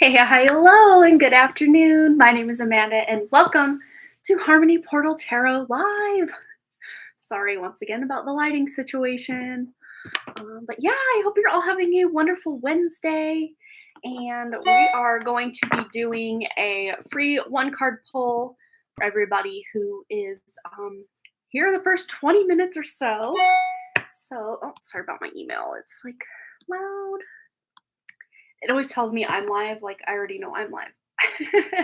Hey, hello, and good afternoon. My name is Amanda, and welcome to Harmony Portal Tarot Live. Sorry once again about the lighting situation. But yeah, I hope you're all having a wonderful Wednesday. And we are going to be doing a free one card pull for everybody who is here the first 20 minutes or so. So, oh, sorry about my email. It's like loud. It always tells me I'm live, like I already know I'm live.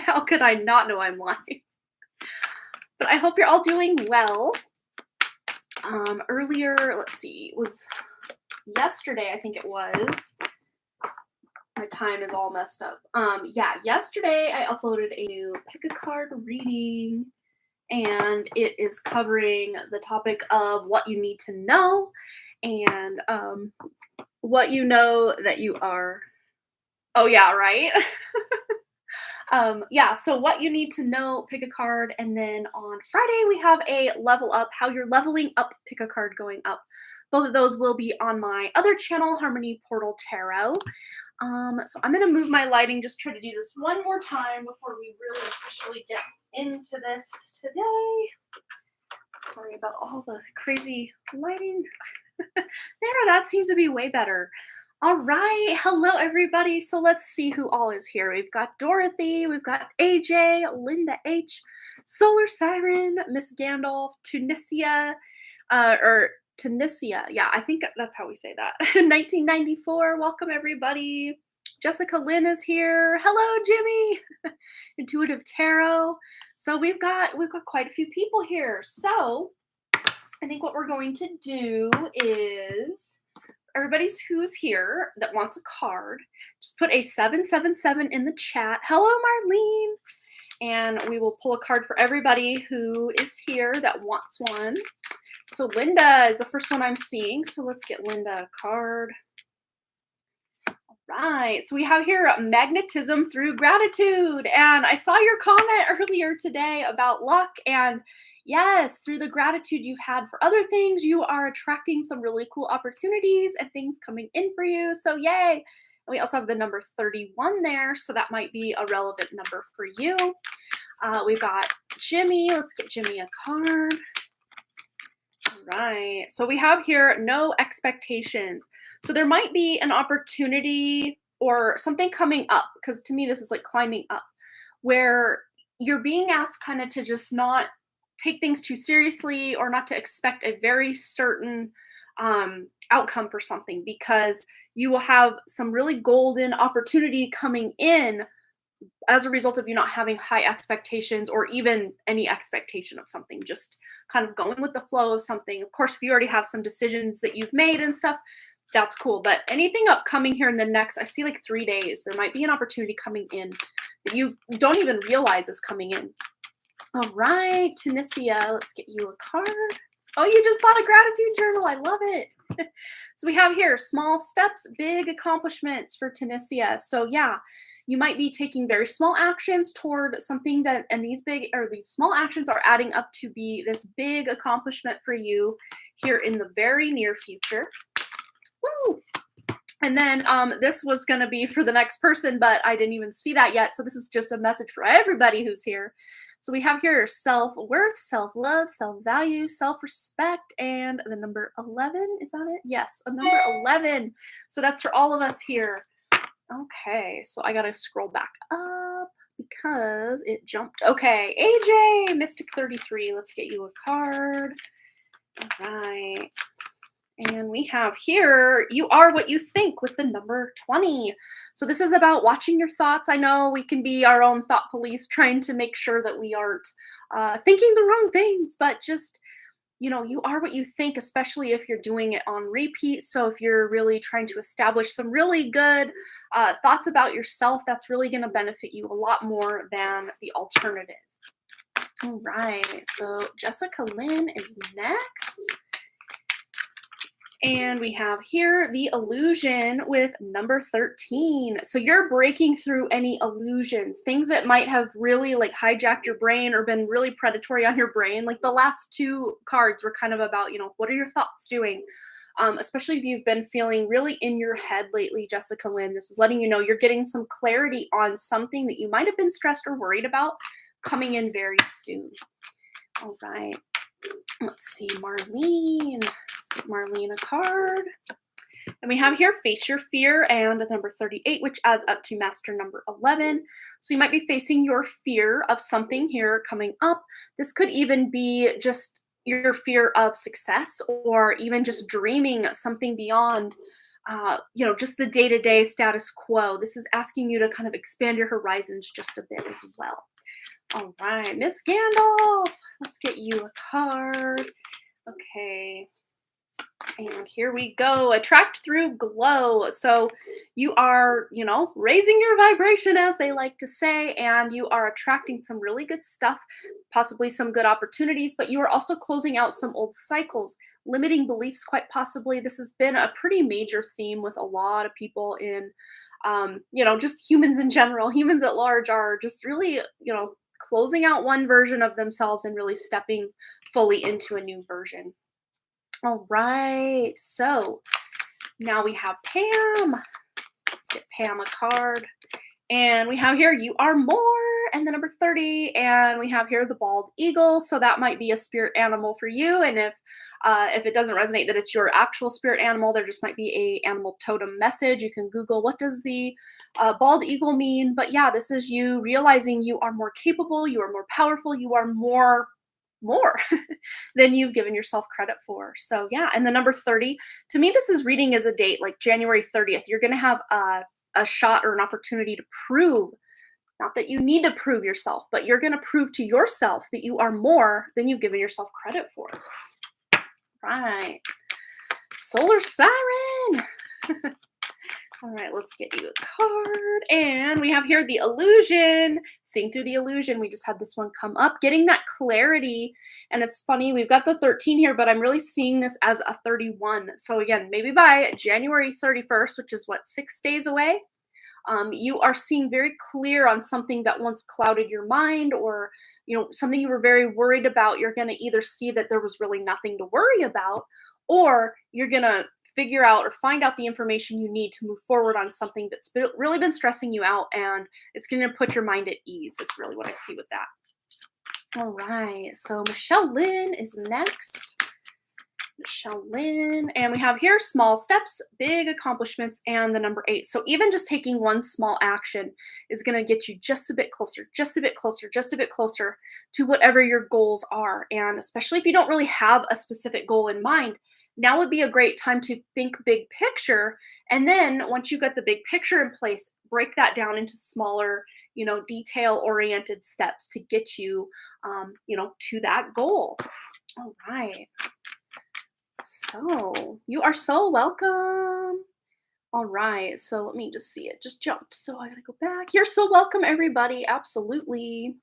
How could I not know I'm live? But I hope you're all doing well. Earlier, let's see, it was yesterday, I think it was. My time is all messed up. Yeah, yesterday I uploaded a new pick a card reading, and it is covering the topic of what you need to know and what you know that you are. Oh yeah, right? Yeah, so what you need to know, pick a card, and then on Friday we have a level up, how you're leveling up, pick a card going up. Both of those will be on my other channel, Harmony Portal Tarot. So I'm going to move my lighting, just try to do this one more time before we really officially get into this today. Sorry about all the crazy lighting. There, that seems to be way better. All right, hello everybody. So let's see who all is here. We've got Dorothy, we've got AJ, Linda H, Solar Siren, Miss Gandalf, Tunisia, yeah, I think that's how we say that. 1994, welcome everybody. Jessica Lynn is here. Hello, Jimmy. Intuitive Tarot. So we've got quite a few people here. So I think what we're going to do is everybody who's here that wants a card, just put a 777 in the chat. Hello, Marlene. And we will pull a card for everybody who is here that wants one. So Linda is the first one I'm seeing. So let's get Linda a card. All right. So we have here magnetism through gratitude. And I saw your comment earlier today about luck. And yes, through the gratitude you've had for other things, you are attracting some really cool opportunities and things coming in for you. So yay. And we also have the number 31 there. So that might be a relevant number for you. We've got Jimmy. Let's get Jimmy a card. Right. So we have here no expectations. So there might be an opportunity or something coming up, because to me this is like climbing up, where you're being asked kind of to just not take things too seriously or not to expect a very certain outcome for something, because you will have some really golden opportunity coming in as a result of you not having high expectations or even any expectation of something, just kind of going with the flow of something. Of course, if you already have some decisions that you've made and stuff, that's cool. But anything upcoming here in the next, I see like 3 days, there might be an opportunity coming in that you don't even realize is coming in. All right, Tunisia, let's get you a card. Oh, you just bought a gratitude journal. I love it. So we have here small steps, big accomplishments for Tunisia. So yeah, you might be taking very small actions toward something that, and these small actions are adding up to be this big accomplishment for you here in the very near future. Woo! And then this was going to be for the next person, but I didn't even see that yet. So this is just a message for everybody who's here. So we have here self-worth, self-love, self-value, self-respect, and the number 11. Is that it? Yes, a number 11. So that's for all of us here. Okay, so I gotta scroll back up because it jumped. Okay, AJ, Mystic 33. Let's get you a card. All right. And we have here, you are what you think, with the number 20. So this is about watching your thoughts. I know we can be our own thought police, trying to make sure that we aren't thinking the wrong things, but just, you know, you are what you think, especially if you're doing it on repeat. So if you're really trying to establish some really good thoughts about yourself, that's really going to benefit you a lot more than the alternative. All right, so Jessica Lynn is next. And we have here the illusion with number 13. So you're breaking through any illusions, things that might have really like hijacked your brain or been really predatory on your brain. Like the last two cards were kind of about, you know, what are your thoughts doing? especially if you've been feeling really in your head lately, Jessica Lynn. This is letting you know you're getting some clarity on something that you might have been stressed or worried about coming in very soon. All right. Let's see, Marlene. Let's get Marlene a card. And we have here face your fear and the number 38, which adds up to master number 11. So you might be facing your fear of something here coming up. This could even be just your fear of success, or even just dreaming something beyond, just the day-to-day status quo. This is asking you to kind of expand your horizons just a bit as well. All right, Miss Gandalf, let's get you a card. Okay. And here we go. Attract through glow. So you are, raising your vibration, as they like to say, and you are attracting some really good stuff, possibly some good opportunities, but you are also closing out some old cycles, limiting beliefs, quite possibly. This has been a pretty major theme with a lot of people in, just humans in general. Humans at large are just really, closing out one version of themselves and really stepping fully into a new version. All right, so now we have Pam. Let's get Pam a card. And we have here, you are more, and the number 30, and we have here the bald eagle. So that might be a spirit animal for you. And if it doesn't resonate that it's your actual spirit animal, there just might be a animal totem message. You can Google, what does the bald eagle mean? But yeah, this is you realizing you are more capable, you are more powerful, you are more than you've given yourself credit for. So yeah, and the number 30, to me, this is reading as a date, like January 30th. You're going to have a shot or an opportunity to prove, not that you need to prove yourself, but you're going to prove to yourself that you are more than you've given yourself credit for. Right. Solar Siren. All right, let's get you a card. And we have here the illusion. Seeing through the illusion. We just had this one come up. Getting that clarity. And it's funny, we've got the 13 here, but I'm really seeing this as a 31. So again, maybe by January 31st, which is what, 6 days away, you are seeing very clear on something that once clouded your mind, or something you were very worried about. You're going to either see that there was really nothing to worry about, or you're going to figure out or find out the information you need to move forward on something that's really been stressing you out, and it's going to put your mind at ease is really what I see with that. All right, so Michelle Lynn is next. Michelle Lynn, and we have here small steps, big accomplishments, and the number 8. So even just taking one small action is going to get you just a bit closer, just a bit closer, just a bit closer to whatever your goals are. And especially if you don't really have a specific goal in mind, now would be a great time to think big picture. And then once you get the big picture in place, break that down into smaller, detail-oriented steps to get you, to that goal. All right. So you are so welcome. All right. So let me just see, it just jumped. So I gotta go back. You're so welcome, everybody. Absolutely.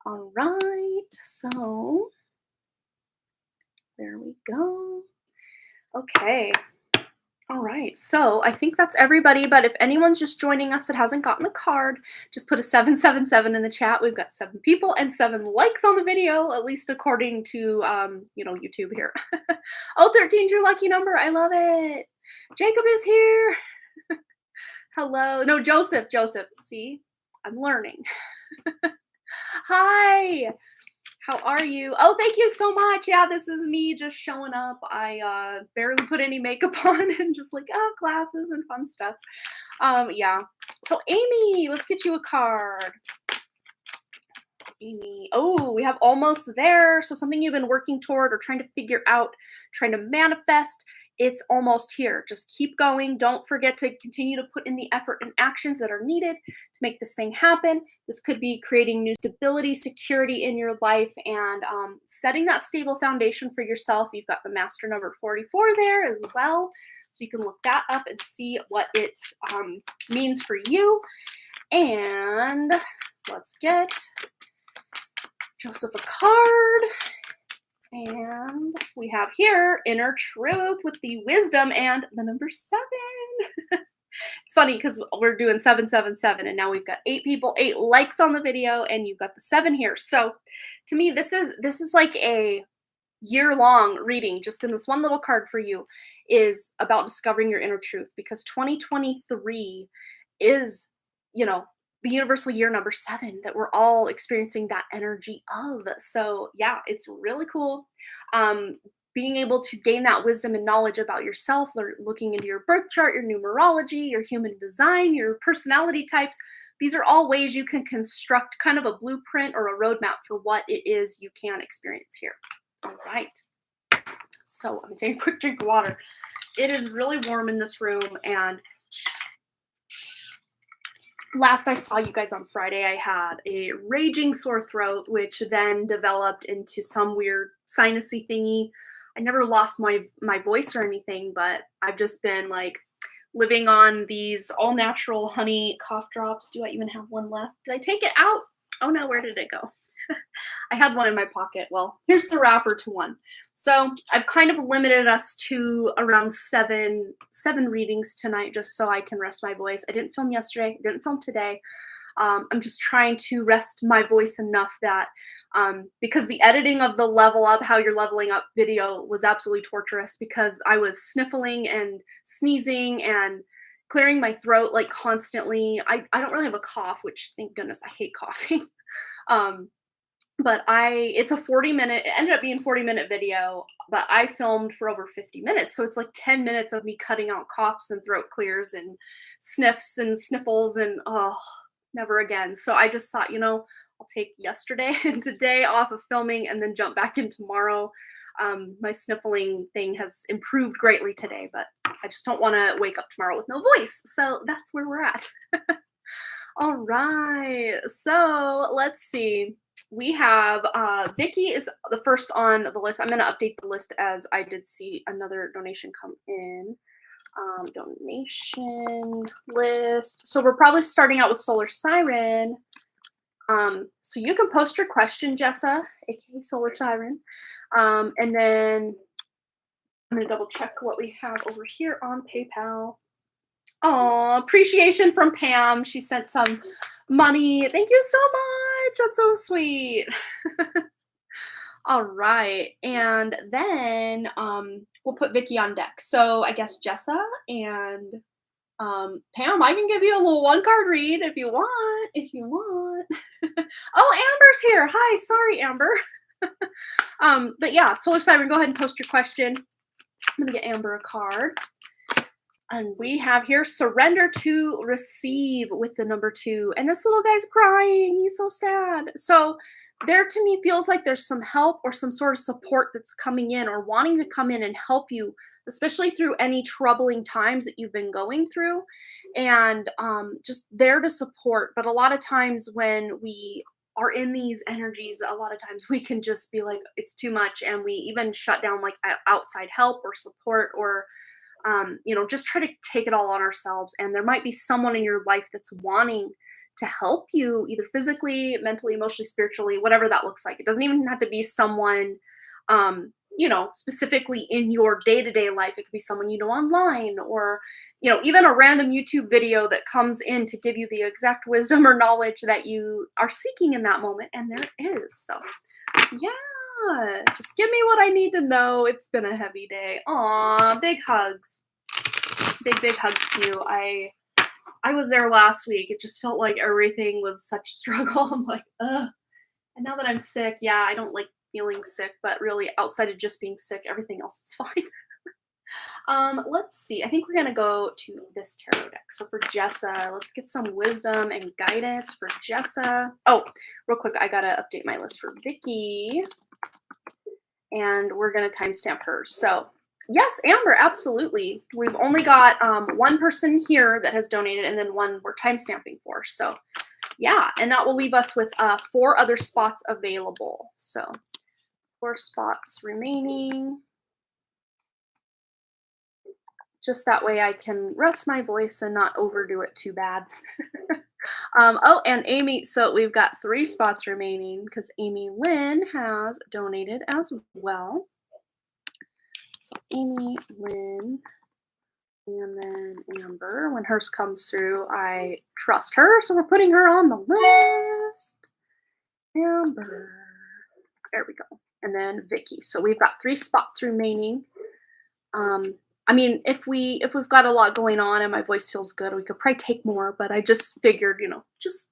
All right. So there we go. Okay. All right. So I think that's everybody. But if anyone's just joining us that hasn't gotten a card, just put a 777 in the chat. We've got 7 people and 7 likes on the video, at least according to, YouTube here. Oh, 13's your lucky number. I love it. Jacob is here. Hello. No, Joseph. See, I'm learning. Hi. How are you? Oh, thank you so much. Yeah, this is me just showing up. I barely put any makeup on and just classes and fun stuff. Yeah. So Amy, let's get you a card. Amy. Oh, we have almost there. So something you've been working toward or trying to figure out, trying to manifest, it's almost here. Just keep going. Don't forget to continue to put in the effort and actions that are needed to make this thing happen. This could be creating new stability, security in your life, and setting that stable foundation for yourself. You've got the master number 44 there as well. So you can look that up and see what it means for you. And let's get Joseph a card. And we have here inner truth with the wisdom and the number 7. It's funny because we're doing 777 and now we've got 8 people, 8 likes on the video, and you've got the 7 here. So to me, this is like a year-long reading just in this one little card for you is about discovering your inner truth, because 2023 is, you know, the universal year number 7 that we're all experiencing that energy of. So yeah, it's really cool. Being able to gain that wisdom and knowledge about yourself, looking into your birth chart, your numerology, your human design, your personality types. These are all ways you can construct kind of a blueprint or a roadmap for what it is you can experience here. All right. So I'm gonna take a quick drink of water. It is really warm in this room, and last I saw you guys on Friday, I had a raging sore throat, which then developed into some weird sinusy thingy. I never lost my voice or anything, but I've just been like living on these all natural honey cough drops. Do I even have one left? Did I take it out? Oh no, where did it go? I had one in my pocket. Well, here's the wrapper to one. So I've kind of limited us to around seven readings tonight, just so I can rest my voice. I didn't film yesterday, didn't film today. I'm just trying to rest my voice enough that because the editing of the level up, how you're leveling up video was absolutely torturous, because I was sniffling and sneezing and clearing my throat like constantly. I don't really have a cough, which thank goodness, I hate coughing. But it's a 40-minute, it ended up being a 40-minute video, but I filmed for over 50 minutes. So it's like 10 minutes of me cutting out coughs and throat clears and sniffs and sniffles, and oh, never again. So I just thought, I'll take yesterday and today off of filming and then jump back in tomorrow. My sniffling thing has improved greatly today, but I just don't want to wake up tomorrow with no voice. So that's where we're at. All right. So let's see. We have Vicky is the first on the list. I'm going to update the list as I did see another donation come in. Donation list. So we're probably starting out with Solar Siren. So you can post your question, Jessa, aka Solar Siren. And then I'm going to double check what we have over here on PayPal. Oh, appreciation from Pam. She sent some money. Thank you so much. That's so sweet. All right. And then we'll put Vicky on deck. So I guess Jessa and Pam, I can give you a little one-card read if you want. Oh, Amber's here. Hi. Sorry, Amber. But yeah, Solar Siren, go ahead and post your question. I'm going to get Amber a card. And we have here surrender to receive with the number 2. And this little guy's crying. He's so sad. So there to me feels like there's some help or some sort of support that's coming in or wanting to come in and help you, especially through any troubling times that you've been going through, and just there to support. But a lot of times when we are in these energies, a lot of times we can just be like, it's too much. And we even shut down like outside help or support, or just try to take it all on ourselves. And there might be someone in your life that's wanting to help you, either physically, mentally, emotionally, spiritually, whatever that looks like. It doesn't even have to be someone, specifically in your day-to-day life. It could be someone online, or, even a random YouTube video that comes in to give you the exact wisdom or knowledge that you are seeking in that moment. And there is. So, yeah. Just give me what I need to know. It's been a heavy day. Aw, big hugs. Big hugs to you. I was there last week. It just felt like everything was such a struggle. I'm like, ugh. And now that I'm sick, yeah, I don't like feeling sick, but really outside of just being sick, everything else is fine. Let's see. I think we're gonna go to this tarot deck. So for Jessa, let's get some wisdom and guidance for Jessa. Oh, real quick, I gotta update my list for Vicky. And we're going to timestamp her. So yes, Amber, absolutely. We've only got one person here that has donated, and then one we're timestamping for. So yeah, and that will leave us with 4 other spots available. So 4 spots remaining. Just that way I can rest my voice and not overdo it too bad. Oh, and Amy, so we've got 3 spots remaining because Amy Lynn has donated as well. So Amy Lynn, and then Amber. When hers comes through, I trust her, so we're putting her on the list. Amber. There we go. and then Vicky. So we've got 3 spots remaining. I mean, if we've got a lot going on and my voice feels good, we could probably take more, but I just figured, just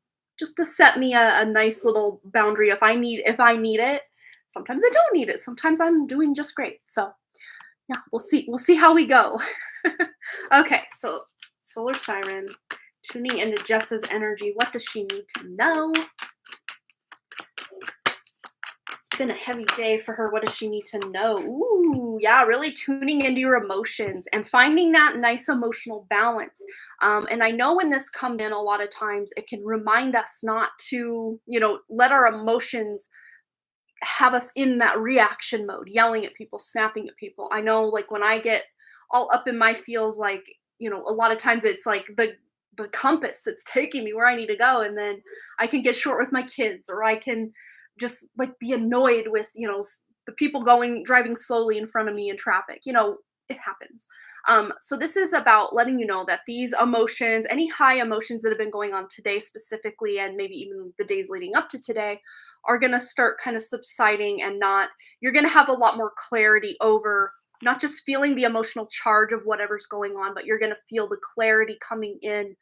to set me a nice little boundary if I need it. Sometimes I don't need it. Sometimes I'm doing just great. So yeah, we'll see how we go. Okay, so solar siren tuning into Jessa's energy. What does she need to know? It's been a heavy day for her. What does she need to know? Ooh, yeah, really tuning into your emotions and finding that nice emotional balance. And I know when this comes in, a lot of times it can remind us not to, let our emotions have us in that reaction mode, yelling at people, snapping at people. I know, like, when I get all up in my feels, like, a lot of times it's like the compass that's taking me where I need to go, and then I can get short with my kids, or I can just like be annoyed with the people driving slowly in front of me in traffic. It happens. So this is about letting you know that these emotions, any high emotions that have been going on today specifically, and maybe even the days leading up to today, are going to start kind of subsiding, and not you're going to have a lot more clarity over not just feeling the emotional charge of whatever's going on, but you're going to feel the clarity coming in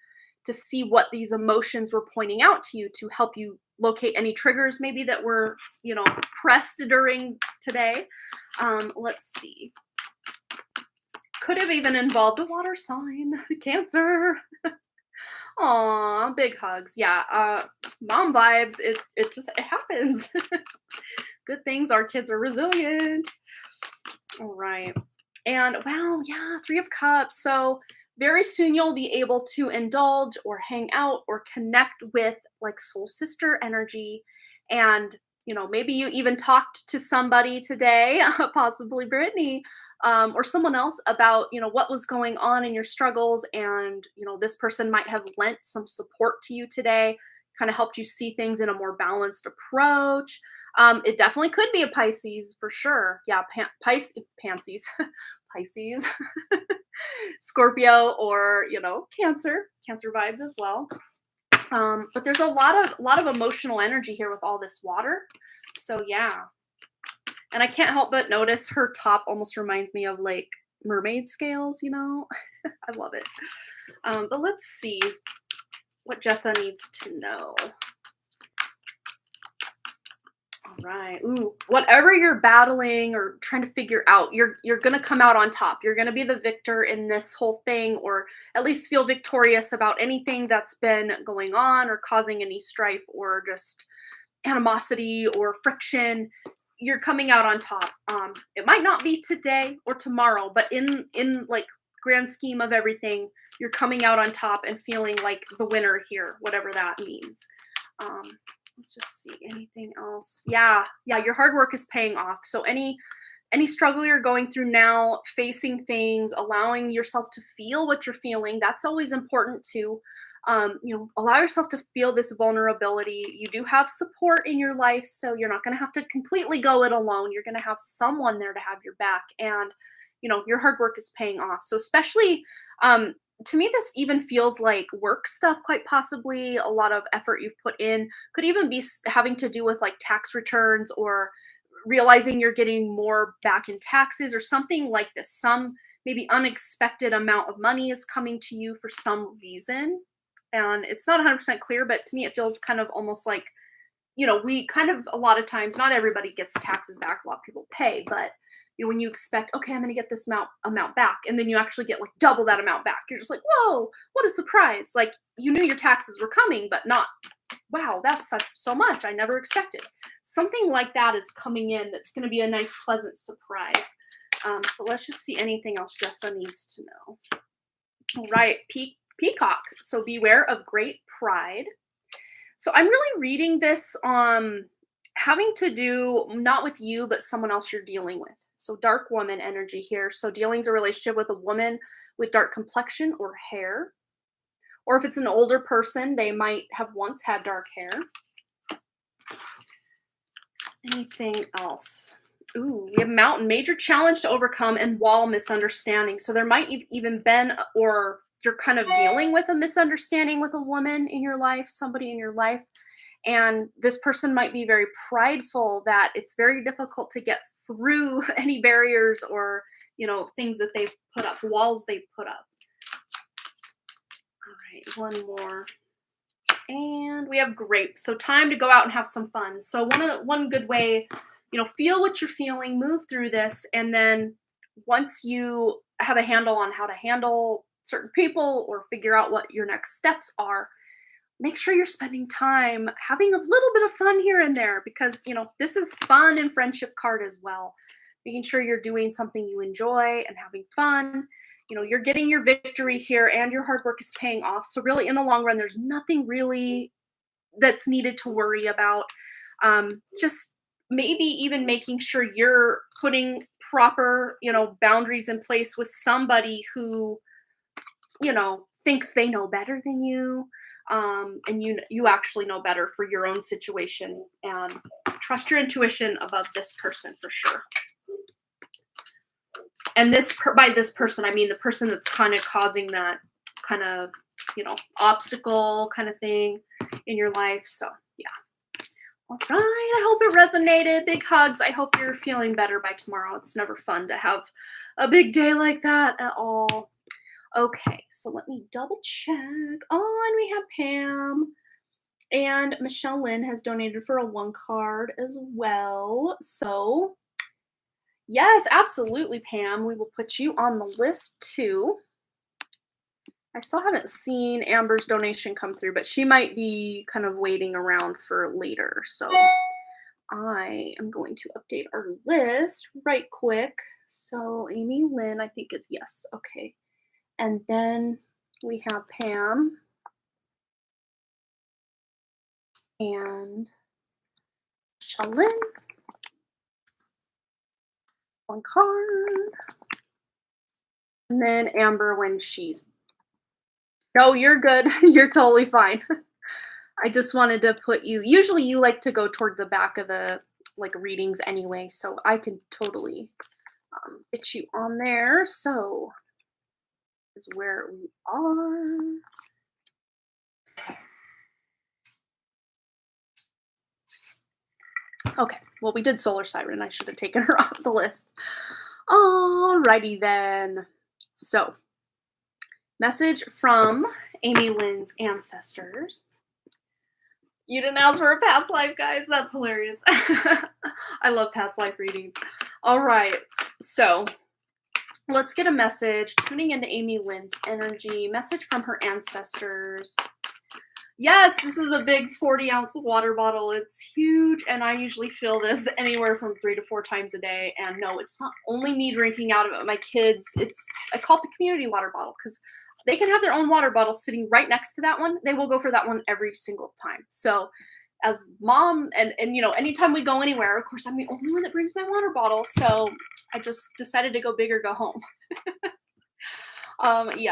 to see what these emotions were pointing out to you, to help you locate any triggers maybe that were pressed during today. Let's see, could have even involved a water sign. Cancer. Aw, big hugs. Yeah, mom vibes. It happens. Good things, our kids are resilient. All right. And wow, yeah, 3 of Cups. So very soon you'll be able to indulge or hang out or connect with like soul sister energy. And maybe you even talked to somebody today, possibly Brittany, or someone else, about what was going on in your struggles, and this person might have lent some support to you today, kind of helped you see things in a more balanced approach. It definitely could be a Pisces for sure. Yeah, Pisces, Pisces, Scorpio, or Cancer vibes as well. But there's a lot of emotional energy here with all this water. So yeah. And I can't help but notice her top almost reminds me of like mermaid scales, I love it. But let's see what Jessa needs to know. All right. Ooh, whatever you're battling or trying to figure out, you're gonna come out on top. You're gonna be the victor in this whole thing, or at least feel victorious about anything that's been going on or causing any strife or just animosity or friction. You're coming out on top. It might not be today or tomorrow, but in like grand scheme of everything, you're coming out on top and feeling like the winner here, whatever that means. Let's just see, anything else. Yeah, your hard work is paying off. So any struggle you're going through now, facing things, allowing yourself to feel what you're feeling, that's always important too. Allow yourself to feel this vulnerability. You do have support in your life, so you're not going to have to completely go it alone. You're going to have someone there to have your back, and your hard work is paying off. So especially, to me, this even feels like work stuff, quite possibly. A lot of effort you've put in could even be having to do with like tax returns, or realizing you're getting more back in taxes or something like this. Some maybe unexpected amount of money is coming to you for some reason. And it's not 100% clear, but to me, it feels kind of almost like, we kind of, a lot of times, not everybody gets taxes back. A lot of people pay, but when you expect, okay, I'm going to get this amount back, and then you actually get like double that amount back, you're just like, whoa, what a surprise. Like, you knew your taxes were coming, but not, wow, that's so much. I never expected. Something like that is coming in. That's going to be a nice, pleasant surprise. But let's just see anything else Jessa needs to know. All right, Peacock. So beware of great pride. So I'm really reading this having to do not with you, but someone else you're dealing with. So dark woman energy here. So dealing's a relationship with a woman with dark complexion or hair. Or if it's an older person, they might have once had dark hair. Anything else? Ooh, we have mountain, major challenge to overcome, and wall misunderstanding. So there might even been, or you're kind of dealing with a misunderstanding with a woman in your life, somebody in your life. And this person might be very prideful that it's very difficult to get through any barriers or, things that they've put up, walls they've put up. All right, one more. And we have grape. So time to go out and have some fun. So one good way, feel what you're feeling, move through this, and then once you have a handle on how to handle certain people or figure out what your next steps are, make sure you're spending time having a little bit of fun here and there, because this is fun and friendship card as well. Making sure you're doing something you enjoy and having fun. You're getting your victory here and your hard work is paying off. So really in the long run, there's nothing really that's needed to worry about. Just maybe even making sure you're putting proper, boundaries in place with somebody who, thinks they know better than you. And you actually know better for your own situation, and trust your intuition above this person for sure. And by this person, I mean the person that's kind of causing that kind of, obstacle kind of thing in your life. So yeah. All right. I hope it resonated. Big hugs. I hope you're feeling better by tomorrow. It's never fun to have a big day like that at all. Okay, so let me double check. Oh, and we have Pam. And Michelle Lynn has donated for a 1 card as well. So, yes, absolutely, Pam. We will put you on the list too. I still haven't seen Amber's donation come through, but she might be kind of waiting around for later. So I am going to update our list right quick. So Amy Lynn, I think is yes. Okay. And then we have Pam and Shalyn. 1 card. And then Amber when she's... No, you're good. You're totally fine. I just wanted to put you... Usually you like to go toward the back of the readings anyway, so I can totally get you on there. So is where we are. Okay, well, we did Solar Siren. I should have taken her off the list. Alrighty then. So, message from Amy Lynn's ancestors. You didn't ask for a past life, guys. That's hilarious. I love past life readings. All right, so let's get a message. Tuning into Amy Lynn's energy. Message from her ancestors. Yes, this is a big 40-ounce water bottle. It's huge, and I usually fill this anywhere from 3 to 4 times a day. And no, it's not only me drinking out of it. My kids, I call it the community water bottle because they can have their own water bottle sitting right next to that one. They will go for that one every single time. So as mom, and anytime we go anywhere, of course, I'm the only one that brings my water bottle. So I just decided to go big or go home.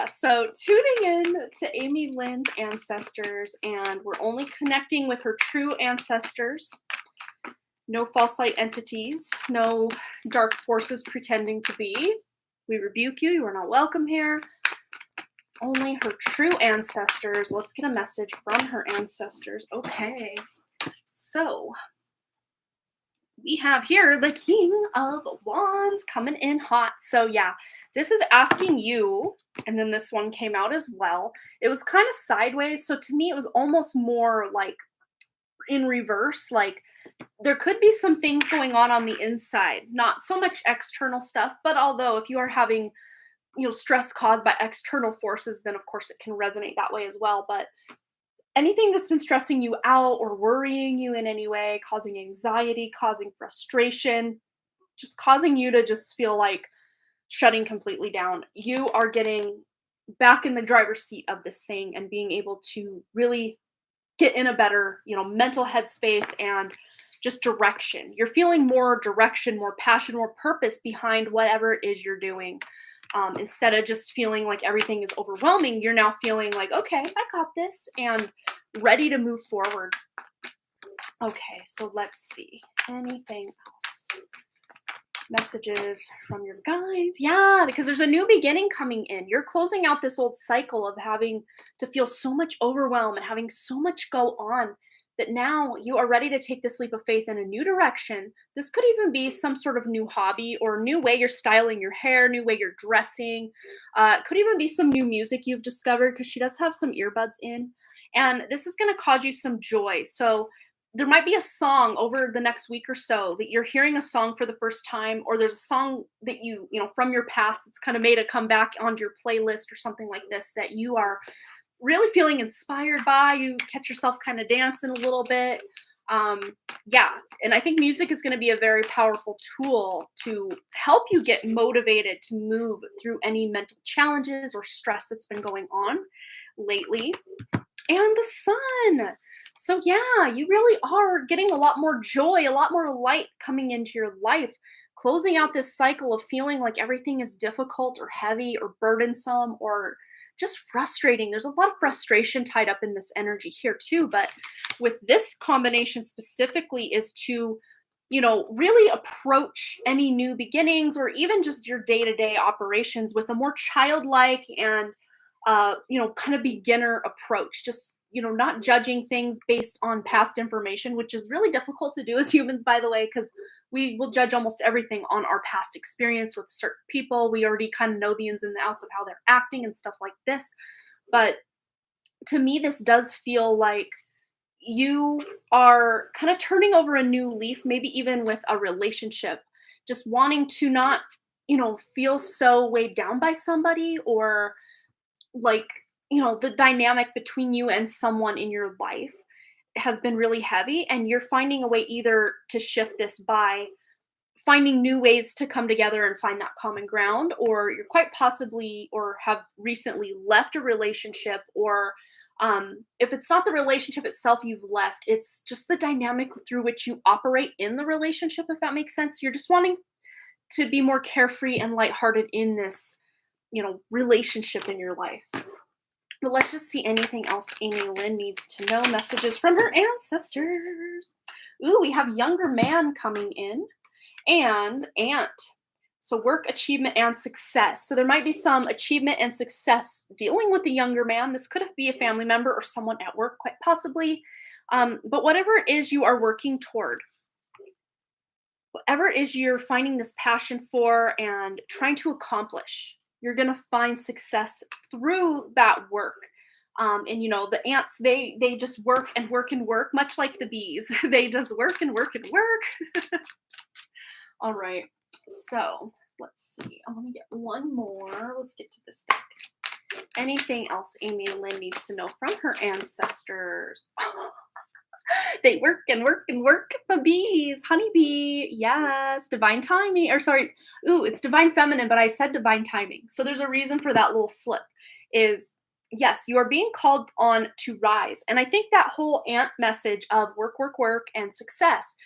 So tuning in to Amy Lynn's ancestors, and we're only connecting with her true ancestors. No false light entities, no dark forces pretending to be. We rebuke you. You are not welcome here. Only her true ancestors. Let's get a message from her ancestors. Okay. So we have here the King of Wands coming in hot. So yeah, this is asking you, and then this one came out as well. It was kind of sideways. So to me, it was almost more like in reverse. Like there could be some things going on the inside, not so much external stuff, but although if you are having, stress caused by external forces, then of course it can resonate that way as well. But anything that's been stressing you out or worrying you in any way, causing anxiety, causing frustration, just causing you to just feel like shutting completely down, you are getting back in the driver's seat of this thing and being able to really get in a better, mental headspace and just direction. You're feeling more direction, more passion, more purpose behind whatever it is you're doing. Instead of just feeling like everything is overwhelming, you're now feeling like, okay, I got this, and ready to move forward. Okay, so let's see. Anything else? Messages from your guides. Yeah, because there's a new beginning coming in. You're closing out this old cycle of having to feel so much overwhelm and having so much go on. that now you are ready to take this leap of faith in a new direction. This could even be some sort of new hobby or new way you're styling your hair, new way you're dressing. It could even be some new music you've discovered because she does have some earbuds in. And this is going to cause you some joy. So there might be a song over the next week or so that you're hearing a song for the first time, or there's a song that from your past, it's kind of made a comeback onto your playlist or something like this that you are really feeling inspired by. You catch yourself kind of dancing a little bit. Yeah. And I think music is going to be a very powerful tool to help you get motivated to move through any mental challenges or stress that's been going on lately. And the sun. So yeah, you really are getting a lot more joy, a lot more light coming into your life, closing out this cycle of feeling like everything is difficult or heavy or burdensome or just frustrating. There's a lot of frustration tied up in this energy here too, but with this combination specifically is to really approach any new beginnings or even just your day-to-day operations with a more childlike and kind of beginner approach. Just not judging things based on past information, which is really difficult to do as humans, by the way, because we will judge almost everything on our past experience with certain people. We already kind of know the ins and the outs of how they're acting and stuff like this. But to me, this does feel like you are kind of turning over a new leaf, maybe even with a relationship, just wanting to not, feel so weighed down by somebody or like, the dynamic between you and someone in your life has been really heavy, and you're finding a way either to shift this by finding new ways to come together and find that common ground, or you're quite possibly or have recently left a relationship, or if it's not the relationship itself you've left, it's just the dynamic through which you operate in the relationship, if that makes sense. You're just wanting to be more carefree and lighthearted in this relationship in your life. But let's just see anything else Amy Lynn needs to know. Messages from her ancestors. Ooh, we have younger man coming in and aunt. So work, achievement, and success. So there might be some achievement and success dealing with the younger man. This could be a family member or someone at work, quite possibly. But whatever it is you are working toward, whatever it is you're finding this passion for and trying to accomplish, you're going to find success through that work. And the ants, they just work and work and work, much like the bees. They just work and work and work. All right. So let's see. I want to get one more. Let's get to this deck. Anything else Amy Lynn needs to know from her ancestors? They work and work and work. The bees, honeybee, yes, divine timing. Or sorry, it's divine feminine, but I said divine timing. So there's a reason for that little slip. Is yes, you are being called on to rise, and I think that whole ant message of work, work, work, and success.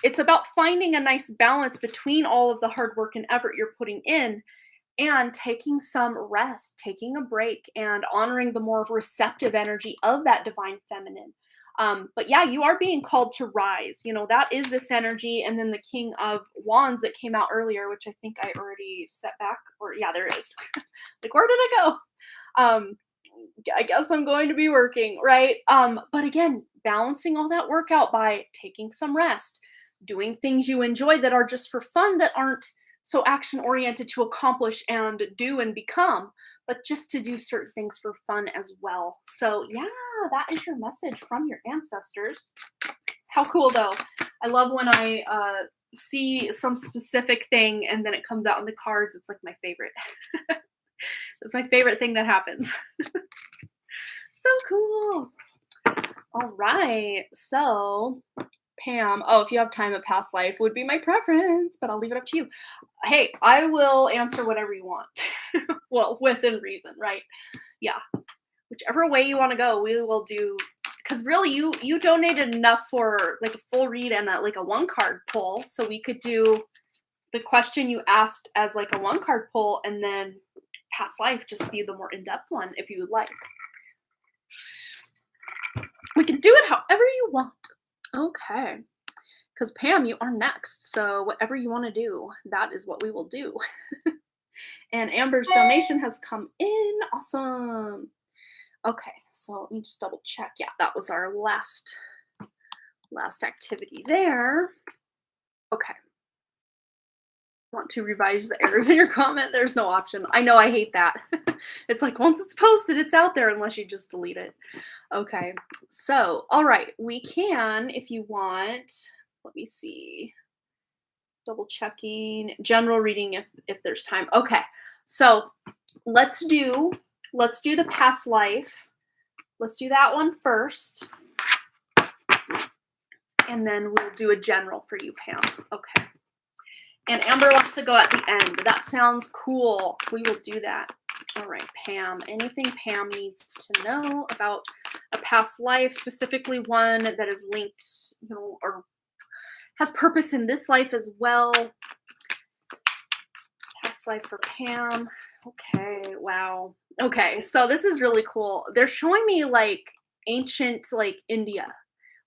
It's about finding a nice balance between all of the hard work and effort you're putting in, and taking some rest, taking a break, and honoring the more receptive energy of that divine feminine. But yeah, you are being called to rise. That is this energy. And then the King of Wands that came out earlier, which I think I already set back, or yeah, there it is. Like, where did it go? I guess I'm going to be working, right? But again, balancing all that work out by taking some rest, doing things you enjoy that are just for fun, that aren't so action oriented to accomplish and do and become, but just to do certain things for fun as well. So yeah, that is your message from your ancestors. How cool though. I love when I see some specific thing and then it comes out in the cards. It's like my favorite. That's my favorite thing that happens. So cool. All right. So Pam, if you have time, a past life would be my preference, but I'll leave it up to you. Hey, I will answer whatever you want. Well, within reason, right? Yeah. Whichever way you want to go, we will do. Because really, you donated enough for like a full read and a 1-card pull, so we could do the question you asked as like a 1-card pull, and then past life just be the more in-depth one if you would like. We can do it however you want. Okay. Because Pam, you are next. So whatever you want to do, that is what we will do. And Amber's donation has come in. Awesome. Okay, so let me just double check. Yeah, that was our last Last activity there. Okay. Want to revise the errors in your comment? There's no option. I know, I hate that. It's like once it's posted, it's out there unless you just delete it. Okay. So, all right, we can, if you want, let me see. Double checking general reading if there's time. Okay. So, let's do the past life. Let's do that one first. And then we'll do a general for you, Pam. Okay. And Amber wants to go at the end. That sounds cool. We will do that. All right, Pam. Anything Pam needs to know about a past life, specifically one that is linked, or has purpose in this life as well. Past life for Pam. Okay, wow. Okay, so this is really cool. They're showing me like ancient, like India,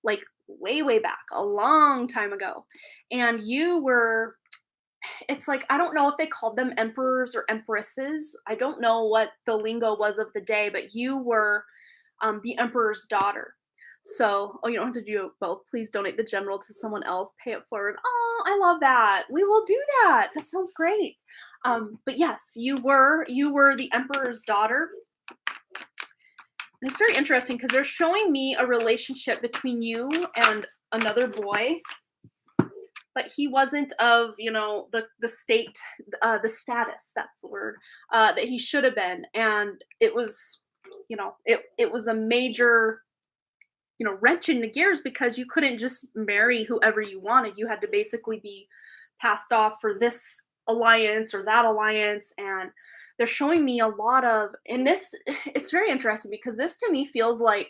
like way, way back, a long time ago. And you were, it's like, I don't know if they called them emperors or empresses. I don't know what the lingo was of the day, but you were the emperor's daughter. So, you don't have to do both. Please donate the general to someone else. Pay it forward. Oh, I love that. We will do that. That sounds great. But yes, you were the emperor's daughter. And it's very interesting because they're showing me a relationship between you and another boy, but he wasn't of, the state, the status, that's the word, that he should have been. And it was, it was a major, wrench in the gears because you couldn't just marry whoever you wanted. You had to basically be passed off for this alliance or that alliance. And they're showing me a lot of, and this, it's very interesting because this to me feels like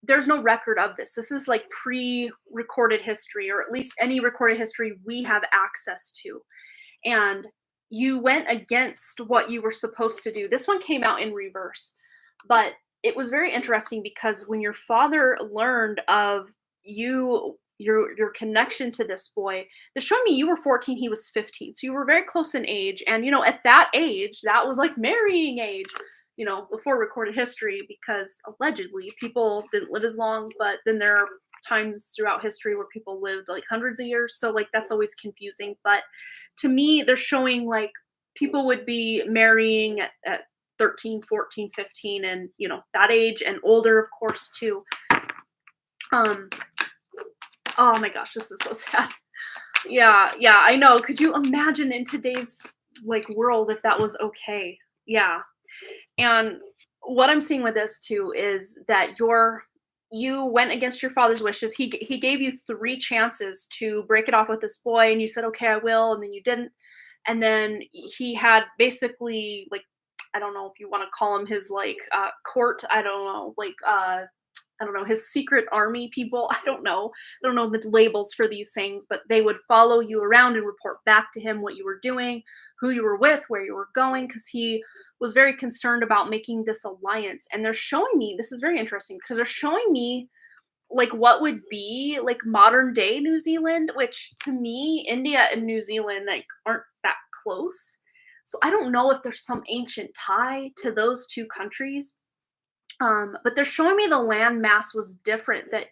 there's no record of this. This is like pre-recorded history, or at least any recorded history we have access to. And you went against what you were supposed to do. This one came out in reverse, but it was very interesting because when your father learned of your connection to this boy, they showed me you were 14, he was 15. So you were very close in age. And, at that age, that was like marrying age, before recorded history, because allegedly people didn't live as long, but then there are times throughout history where people lived like hundreds of years. So like, that's always confusing. But to me, they're showing like people would be marrying at 13, 14, 15, and, that age and older, of course, too. Oh my gosh, this is so sad. Yeah, I know. Could you imagine in today's like world if that was okay? Yeah. And what I'm seeing with this too is that you went against your father's wishes. He gave you 3 chances to break it off with this boy, and you said, okay, I will, and then you didn't. And then he had basically, like, I don't know if you want to call him his like court. I don't know, like I don't know, his secret army people. I don't know the labels for these things, but they would follow you around and report back to him what you were doing, who you were with, where you were going, because he was very concerned about making this alliance. And they're showing me, this is very interesting, because they're showing me like what would be like modern day New Zealand, which to me, India and New Zealand like aren't that close. So I don't know if there's some ancient tie to those 2 countries. But they're showing me the land mass was different, that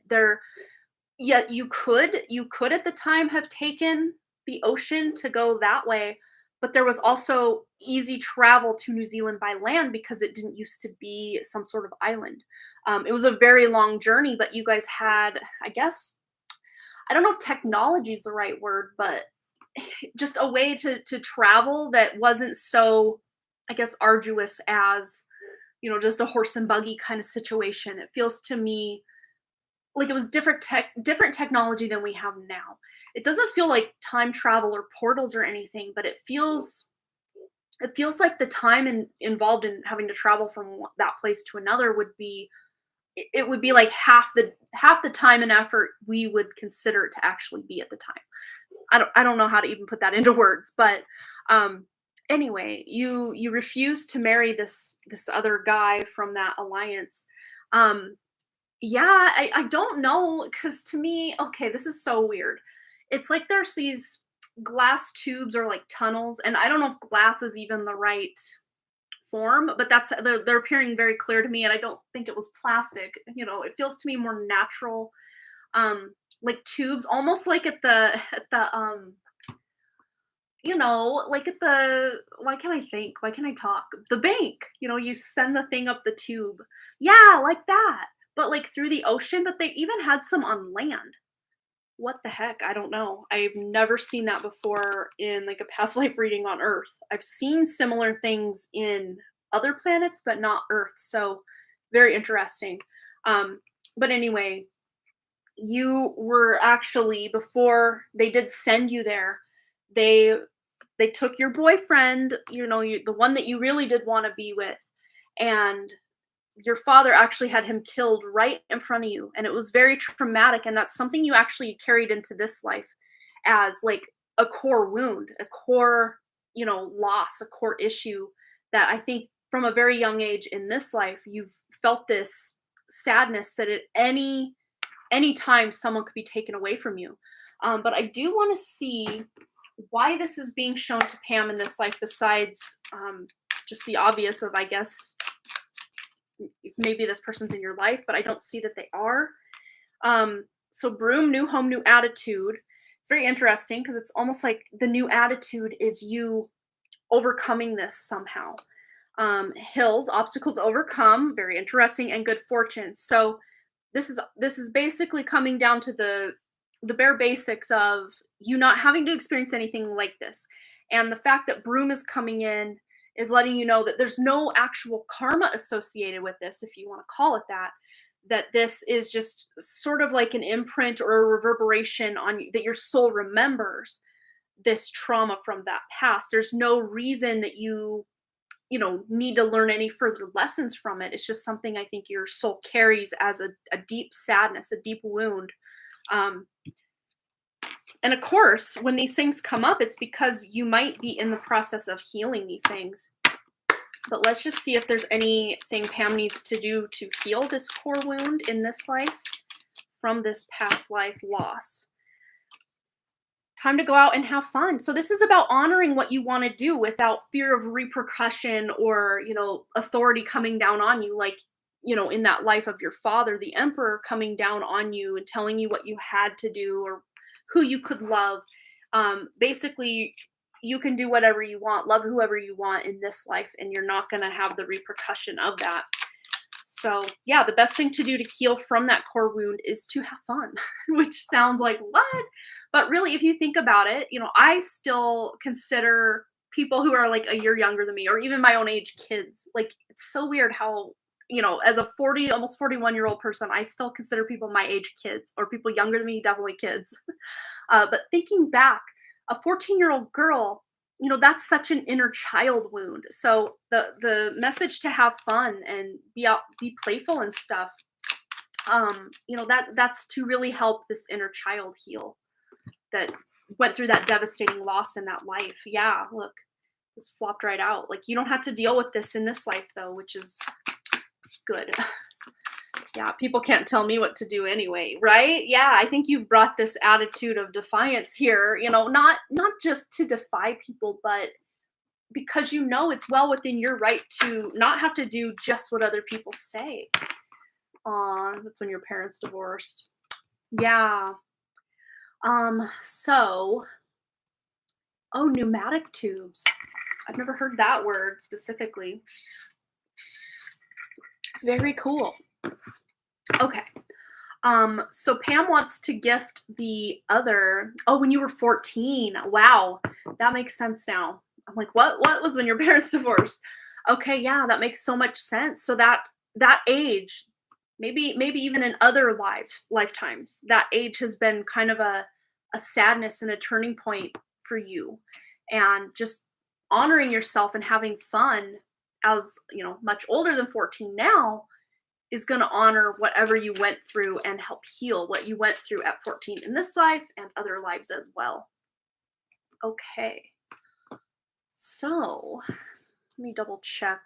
you could at the time have taken the ocean to go that way, but there was also easy travel to New Zealand by land because it didn't used to be some sort of island. It was a very long journey, but you guys had, I guess, I don't know if technology is the right word, but just a way to travel that wasn't so, I guess, arduous as, just a horse and buggy kind of situation. It feels to me like it was different technology than we have now. It doesn't feel like time travel or portals or anything, but it feels like the time involved in having to travel from that place to another would be like half the time and effort we would consider it to actually be at the time. I don't know how to even put that into words, but anyway, you refuse to marry this other guy from that alliance. Yeah, I don't know, because to me, okay, this is so weird. It's like there's these glass tubes or like tunnels, and I don't know if glass is even the right form, but they're appearing very clear to me, and I don't think it was plastic. It feels to me more natural. like tubes, almost like at the like at the why can't I think? Why can't I talk? The bank, you send the thing up the tube. Yeah, like that. But like through the ocean, but they even had some on land. What the heck? I don't know. I've never seen that before in like a past life reading on Earth. I've seen similar things in other planets, but not Earth. So very interesting. Um, but anyway, you were actually before they did send you there, they they took your boyfriend, the one that you really did want to be with, and your father actually had him killed right in front of you, and it was very traumatic, and that's something you actually carried into this life as like a core wound, a core, loss, a core issue that I think from a very young age in this life you've felt this sadness that at any time someone could be taken away from you. But I do want to see why this is being shown to Pam in this life, besides just the obvious of, I guess, maybe this person's in your life, but I don't see that they are. So broom, new home, new attitude. It's very interesting because it's almost like the new attitude is you overcoming this somehow. Hills, obstacles overcome, very interesting, and good fortune. So this is basically coming down to the bare basics of you not having to experience anything like this. And the fact that broom is coming in is letting you know that there's no actual karma associated with this, if you want to call it that. That this is just sort of like an imprint or a reverberation on you, that your soul remembers this trauma from that past. There's no reason that you need to learn any further lessons from it. It's just something I think your soul carries as a deep sadness, a deep wound. And of course, when these things come up, it's because you might be in the process of healing these things. But let's just see if there's anything Pam needs to do to heal this core wound in this life from this past life loss. Time to go out and have fun. So this is about honoring what you want to do without fear of repercussion or, authority coming down on you, like, in that life of your father, the emperor coming down on you and telling you what you had to do or who you could love. Basically, you can do whatever you want, love whoever you want in this life, and you're not going to have the repercussion of that. So yeah, the best thing to do to heal from that core wound is to have fun, which sounds like what? But really, if you think about it, I still consider people who are like a year younger than me, or even my own age kids. Like, it's so weird how, as a 40, almost 41-year-old person, I still consider people my age kids, or people younger than me, definitely kids. But thinking back, a 14-year-old girl, that's such an inner child wound. So the message to have fun and be playful and stuff, that's to really help this inner child heal that went through that devastating loss in that life. Yeah, look, this flopped right out. Like, you don't have to deal with this in this life though, which is good. Yeah, people can't tell me what to do anyway, right? Yeah, I think you've brought this attitude of defiance here, not just to defy people, but because it's well within your right to not have to do just what other people say. Aw, that's when your parents divorced. Yeah. So, pneumatic tubes. I've never heard that word specifically. Very cool. Okay. So Pam wants to gift the other. Oh, when you were 14. Wow. That makes sense now. I'm like, what was when your parents divorced? Okay, yeah, that makes so much sense. So that age, maybe even in other lifetimes, that age has been kind of a sadness and a turning point for you. And just honoring yourself and having fun as, much older than 14 now is going to honor whatever you went through and help heal what you went through at 14 in this life and other lives as well. Okay. So, let me double check.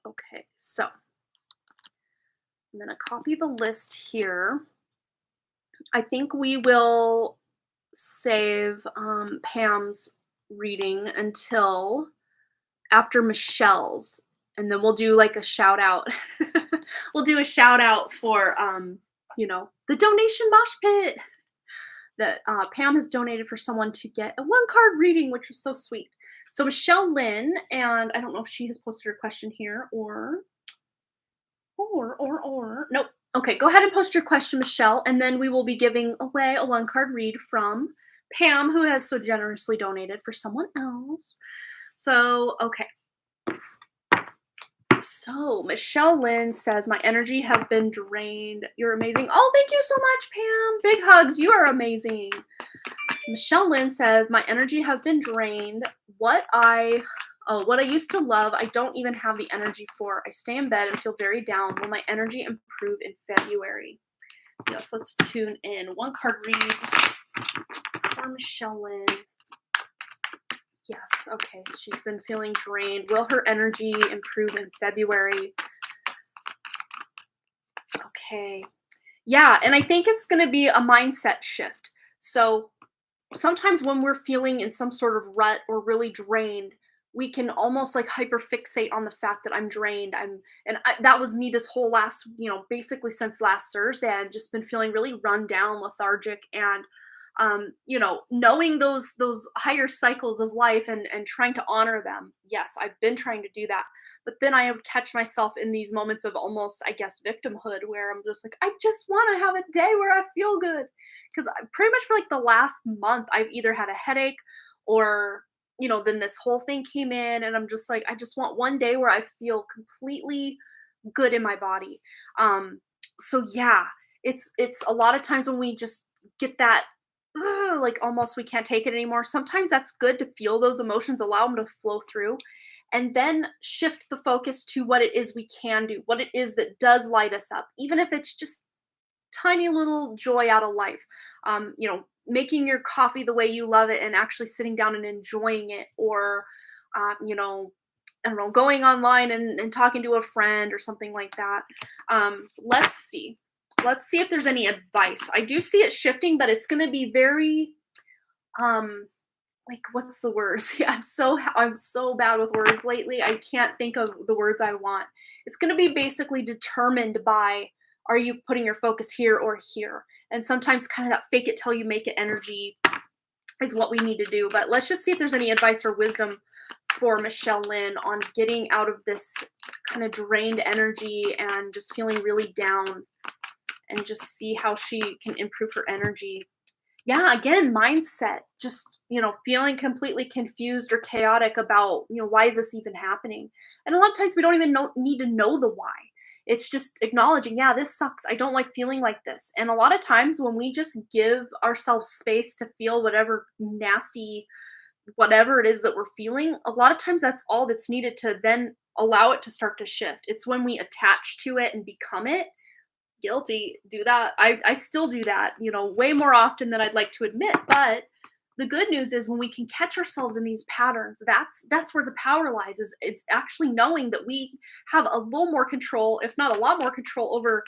Okay, so I'm going to copy the list here. I think we will save Pam's reading until after Michelle's, and then we'll do like a shout out. We'll do a shout out for the donation mosh pit that Pam has donated for someone to get a one card reading, which was so sweet. So Michelle Lynn, and I don't know if she has posted her question here or nope. Okay, go ahead and post your question, Michelle, and then we will be giving away a one card read from Pam, who has so generously donated for someone else. So, okay. So, Michelle Lynn says, my energy has been drained. You're amazing. Oh, thank you so much, Pam. Big hugs. You are amazing. Michelle Lynn says, my energy has been drained. What I used to love, I don't even have the energy for. I stay in bed and feel very down. Will my energy improve in February? Yes, let's tune in. One card read for Michelle Lynn. Yes, okay, so she's been feeling drained. Will her energy improve in February? Okay. Yeah, and I think it's going to be a mindset shift. So sometimes when we're feeling in some sort of rut or really drained, we can almost like hyperfixate on the fact that I'm drained. That was me this whole last, basically since last Thursday. I've just been feeling really run down, lethargic, and knowing those higher cycles of life and trying to honor them. Yes, I've been trying to do that. But then I would catch myself in these moments of almost, I guess, victimhood where I'm just like, I just want to have a day where I feel good. Because pretty much for like the last month, I've either had a headache or, then this whole thing came in and I'm just like, I just want one day where I feel completely good in my body. So yeah, it's a lot of times when we just get that like almost we can't take it anymore. Sometimes that's good to feel those emotions, allow them to flow through, and then shift the focus to what it is we can do, what it is that does light us up, even if it's just tiny little joy out of life. Making your coffee the way you love it and actually sitting down and enjoying it, or, I don't know, going online and talking to a friend or something like that. Let's see. Let's see if there's any advice. I do see it shifting, but it's going to be very, like, what's the words? Yeah, I'm so bad with words lately. I can't think of the words I want. It's going to be basically determined by, are you putting your focus here or here? And sometimes kind of that fake it till you make it energy is what we need to do. But let's just see if there's any advice or wisdom for Michelle Lynn on getting out of this kind of drained energy and just feeling really down, and just see how she can improve her energy. Yeah, again, mindset, just, feeling completely confused or chaotic about, why is this even happening? And a lot of times we don't even need to know the why. It's just acknowledging, yeah, this sucks. I don't like feeling like this. And a lot of times when we just give ourselves space to feel whatever nasty, whatever it is that we're feeling, a lot of times that's all that's needed to then allow it to start to shift. It's when we attach to it and become it. Guilty, do that. I still do that, way more often than I'd like to admit. But the good news is when we can catch ourselves in these patterns, that's where the power lies. Is it's actually knowing that we have a little more control, if not a lot more control, over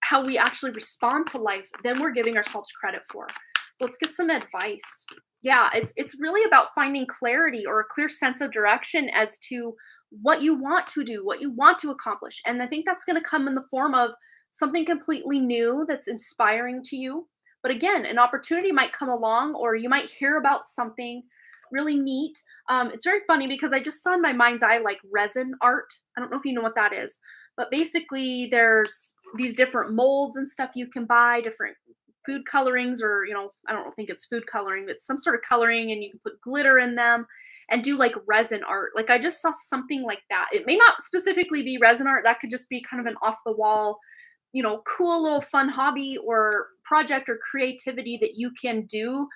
how we actually respond to life than we're giving ourselves credit for. Let's get some advice. Yeah, it's really about finding clarity or a clear sense of direction as to what you want to do, what you want to accomplish. And I think that's going to come in the form of something completely new that's inspiring to you. But again, an opportunity might come along, or you might hear about something really neat. It's very funny because I just saw in my mind's eye like resin art. I don't know if you know what that is, but basically there's these different molds and stuff you can buy, different food colorings, or, I don't think it's food coloring, but some sort of coloring, and you can put glitter in them and do like resin art. Like I just saw something like that. It may not specifically be resin art. That could just be kind of an off the wall, cool little fun hobby or project or creativity that you can do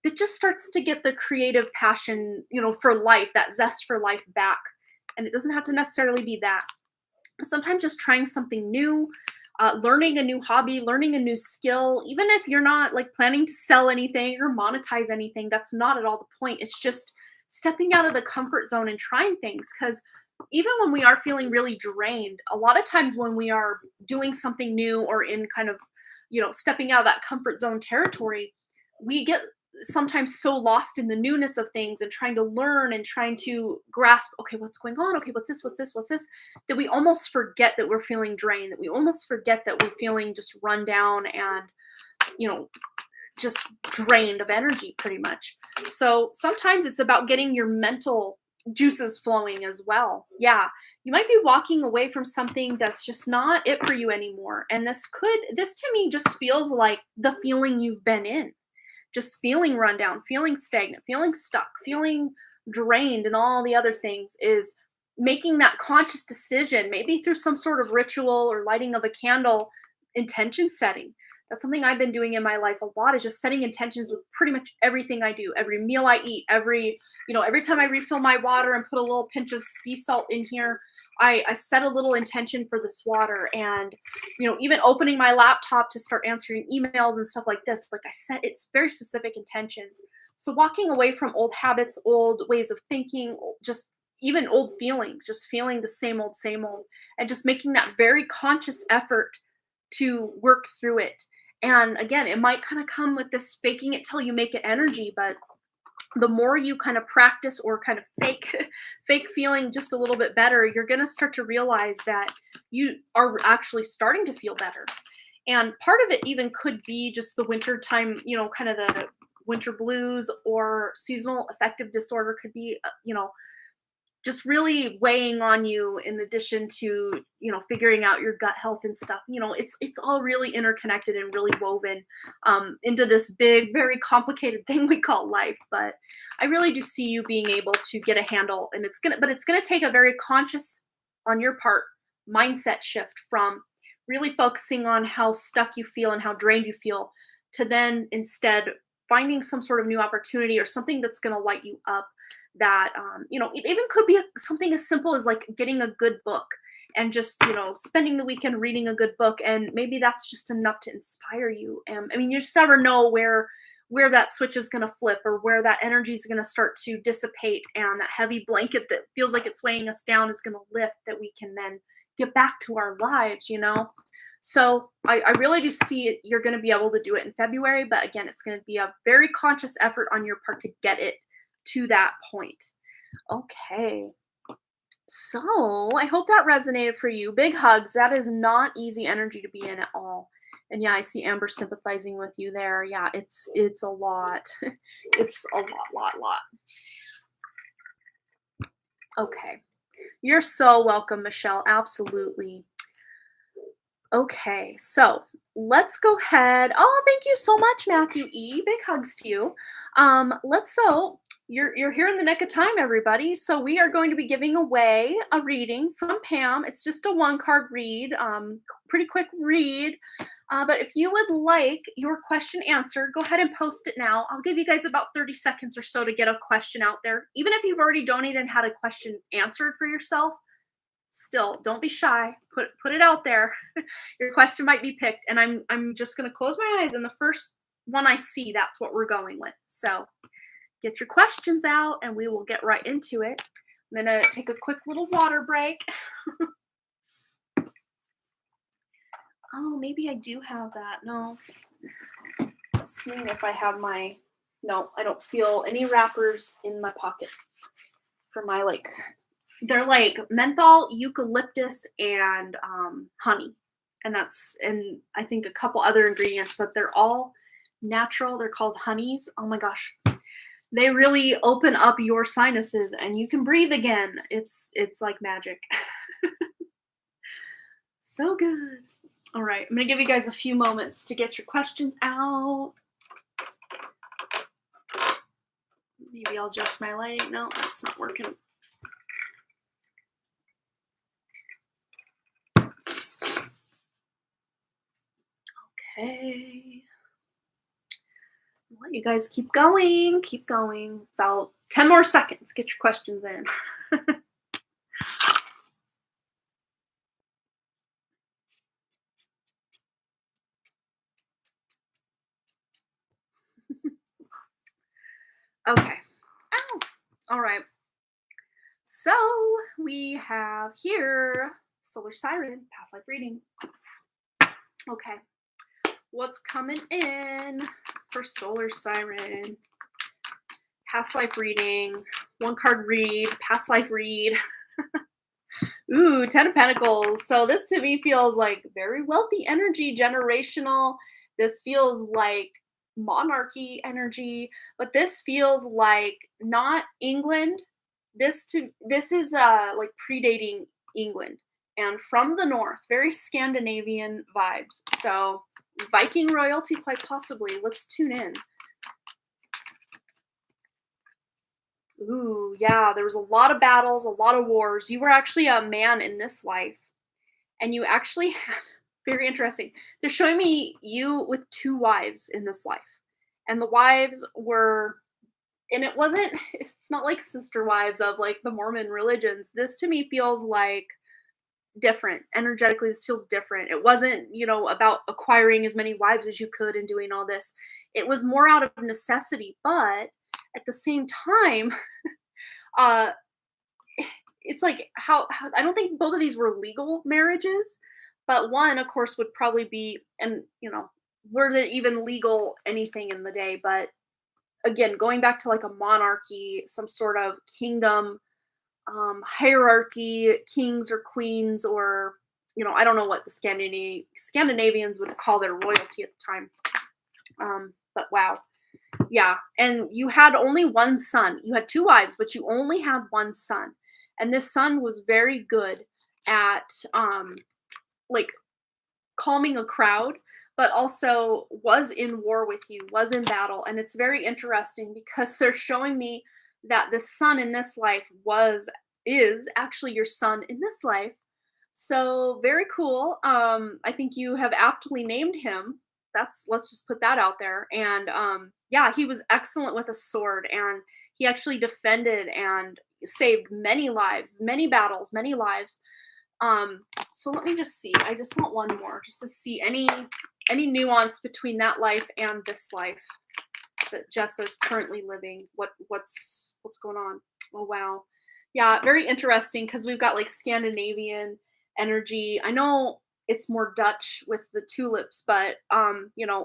that just starts to get the creative passion, for life, that zest for life back. And it doesn't have to necessarily be that. Sometimes just trying something new, learning a new hobby, learning a new skill, even if you're not like planning to sell anything or monetize anything, that's not at all the point. It's just stepping out of the comfort zone and trying things. Because even when we are feeling really drained, a lot of times when we are doing something new or in kind of, stepping out of that comfort zone territory, we get sometimes so lost in the newness of things and trying to learn and trying to grasp, okay, what's going on? Okay, what's this? What's this? What's this? That we almost forget that we're feeling drained, that we almost forget that we're feeling just run down and, you know, just drained of energy pretty much. So sometimes it's about getting your mental juices flowing as well. Yeah. You might be walking away from something that's just not it for you anymore. And this to me just feels like the feeling you've been in, just feeling run down, feeling stagnant, feeling stuck, feeling drained, and all the other things is making that conscious decision, maybe through some sort of ritual or lighting of a candle, intention setting. That's something I've been doing in my life a lot, is just setting intentions with pretty much everything I do, every meal I eat, every time I refill my water and put a little pinch of sea salt in here, I set a little intention for this water. And, even opening my laptop to start answering emails and stuff like this, like I said, it's very specific intentions. So walking away from old habits, old ways of thinking, just even old feelings, just feeling the same old, and just making that very conscious effort to work through it. And again, it might kind of come with this faking it till you make it energy, but the more you kind of practice or kind of fake feeling just a little bit better, you're going to start to realize that you are actually starting to feel better. And part of it even could be just the winter time, kind of the winter blues or seasonal affective disorder could be, just really weighing on you, in addition to, figuring out your gut health and stuff. It's all really interconnected and really woven into this big, very complicated thing we call life. But I really do see you being able to get a handle, and it's gonna take a very conscious on your part mindset shift from really focusing on how stuck you feel and how drained you feel, to then instead finding some sort of new opportunity or something that's going to light you up. That it even could be something as simple as like getting a good book and just spending the weekend reading a good book, and maybe that's just enough to inspire you. And you just never know where that switch is going to flip, or where that energy is going to start to dissipate, and that heavy blanket that feels like it's weighing us down is going to lift, that we can then get back to our lives. So I really do see it. You're going to be able to do it in February, but again, it's going to be a very conscious effort on your part to get it to that point. Okay. So I hope that resonated for you. Big hugs. That is not easy energy to be in at all. And yeah, I see Amber sympathizing with you there. Yeah, it's a lot. It's a lot. Okay. You're so welcome, Michelle. Absolutely. Okay, so let's go ahead. Oh, thank you so much, Matthew E. Big hugs to you. You're here in the nick of time, everybody. So we are going to be giving away a reading from Pam. It's just a 1-card read, pretty quick read. But if you would like your question answered, go ahead and post it now. I'll give you guys about 30 seconds or so to get a question out there. Even if you've already donated and had a question answered for yourself, still don't be shy. Put it out there. Your question might be picked, and I'm just going to close my eyes, and the first one I see, that's what we're going with. So get your questions out and we will get right into it. I'm going to take a quick little water break. Oh, maybe I do have that. No. Seeing if I have no, I don't feel any wrappers in my pocket for my they're like menthol, eucalyptus, and honey. And I think a couple other ingredients, but they're all natural. They're called honeys. Oh my gosh. They really open up your sinuses and you can breathe again. It's like magic. So good. All right. I'm going to give you guys a few moments to get your questions out. Maybe I'll adjust my lighting. No, that's not working. Okay. I'll let you guys keep going. Keep going. About 10 more seconds. Get your questions in. Okay. Ow. All right. So we have here Solar Siren, past life reading. Okay. What's coming in? for solar siren. Past life reading. One card read. Past life read. Ooh, 10 of Pentacles. So this to me feels like very wealthy energy, generational. This feels like monarchy energy, but this feels like not England. This is like predating England and from the north, very Scandinavian vibes. So Viking royalty, quite possibly. Let's tune in. Ooh, yeah, there was a lot of battles, a lot of wars. You were actually a man in this life, and you actually had, very interesting. They're showing me you with 2 wives in this life. And the wives were, and it's not like sister wives of like the Mormon religions. This to me feels like different. Energetically, this feels different. It wasn't, about acquiring as many wives as you could and doing all this. It was more out of necessity, but at the same time, uh it's like how I don't think both of these were legal marriages, but one of course would probably be, and were there even legal anything in the day, but again, going back to like a monarchy, some sort of kingdom, hierarchy, kings or queens, or I don't know what the Scandinavians would call their royalty at the time. But wow. Yeah, and you had only one son. You had 2 wives, but you only had one son. And this son was very good at like calming a crowd, but also was in war with you, was in battle. And it's very interesting because they're showing me that the son in this life is actually your son in this life. So very cool. I think you have aptly named him. Let's just put that out there. And yeah, he was excellent with a sword, and he actually defended and saved many lives, many battles, many lives. So let me just see. I just want one more just to see any nuance between that life and this life that Jessa is currently living. What's going on? Oh wow. Yeah, very interesting because we've got like Scandinavian energy. I know it's more Dutch with the tulips, but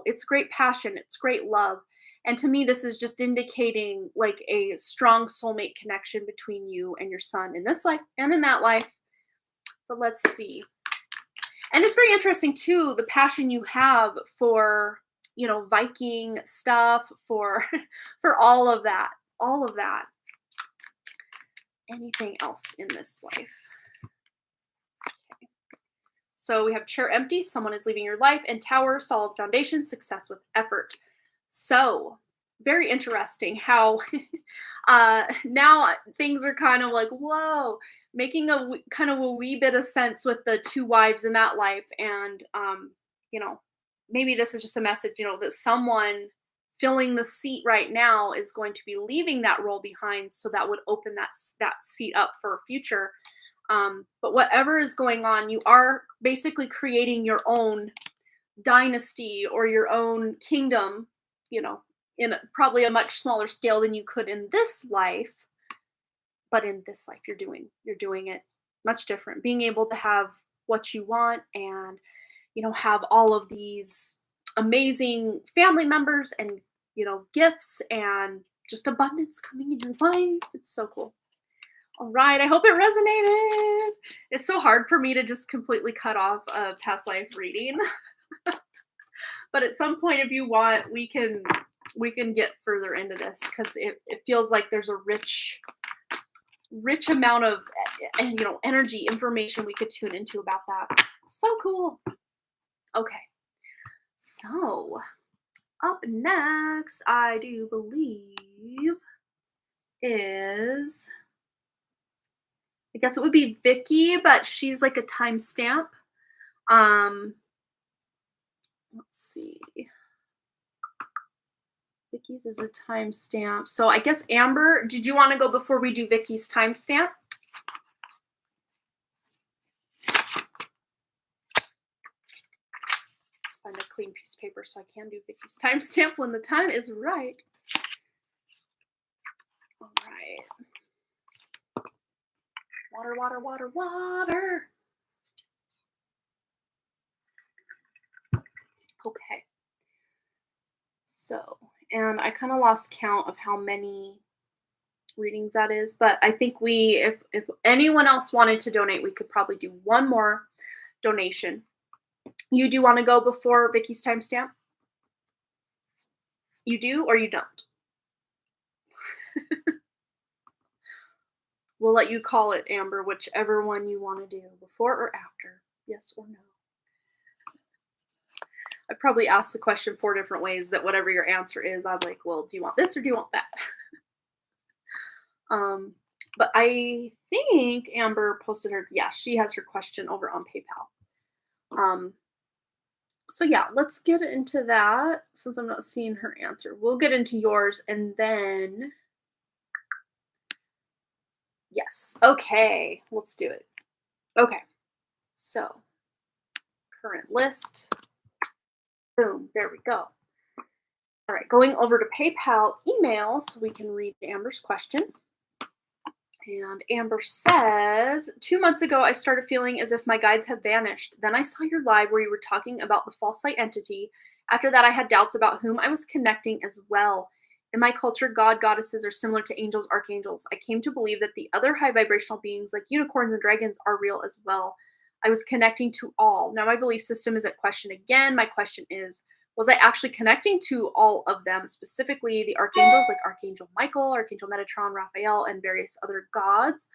it's great passion, it's great love. And to me, this is just indicating like a strong soulmate connection between you and your son in this life and in that life. But let's see. And it's very interesting too, the passion you have for, Viking stuff, for for all of that. All of that. Anything else in this life? Okay. So we have chair empty, someone is leaving your life, and tower, solid foundation, success with effort. So very interesting how now things are kind of like, whoa, making a kind of a wee bit of sense with the 2 wives in that life. And maybe this is just a message, that someone filling the seat right now is going to be leaving that role behind, so that would open that seat up for a future. But whatever is going on, you are basically creating your own dynasty or your own kingdom, in probably a much smaller scale than you could in this life. But in this life, you're doing it much different. Being able to have what you want and, have all of these amazing family members and, gifts and just abundance coming in your life. It's so cool. All right. I hope it resonated. It's so hard for me to just completely cut off a past life reading. But at some point, if you want, we can get further into this, because it feels like there's a rich amount of energy, information we could tune into about that. So cool. Okay. So up next, I do believe is, I guess it would be Vicky, but she's like a timestamp. Let's see. Vicky's is a timestamp. So I guess Amber, did you want to go before we do Vicky's timestamp? Find a clean piece of paper so I can do Vicky's timestamp when the time is right. All right. Water, water, water, water. Okay. So and I kind of lost count of how many readings that is, but I think if anyone else wanted to donate, we could probably do one more donation. You do want to go before Vicky's timestamp? You do or you don't? We'll let you call it, Amber, whichever one you want to do, before or after, yes or no. I probably asked the question 4 different ways that whatever your answer is, I'm like, well, do you want this or do you want that? But I think Amber posted her, yeah, she has her question over on PayPal. So yeah, let's get into that since I'm not seeing her answer. We'll get into yours and then, yes. Okay, let's do it. Okay, so current list. Boom, there we go. All right, going over to PayPal email so we can read Amber's question. And Amber says, 2 months ago, I started feeling as if my guides have vanished. Then I saw your live where you were talking about the false light entity. After that, I had doubts about whom I was connecting as well. In my culture, god, goddesses are similar to angels, archangels. I came to believe that the other high vibrational beings like unicorns and dragons are real as well. I was connecting to all. Now my belief system is at question again. My question is, was I actually connecting to all of them, specifically the archangels like Archangel Michael, Archangel Metatron, Raphael, and various other gods,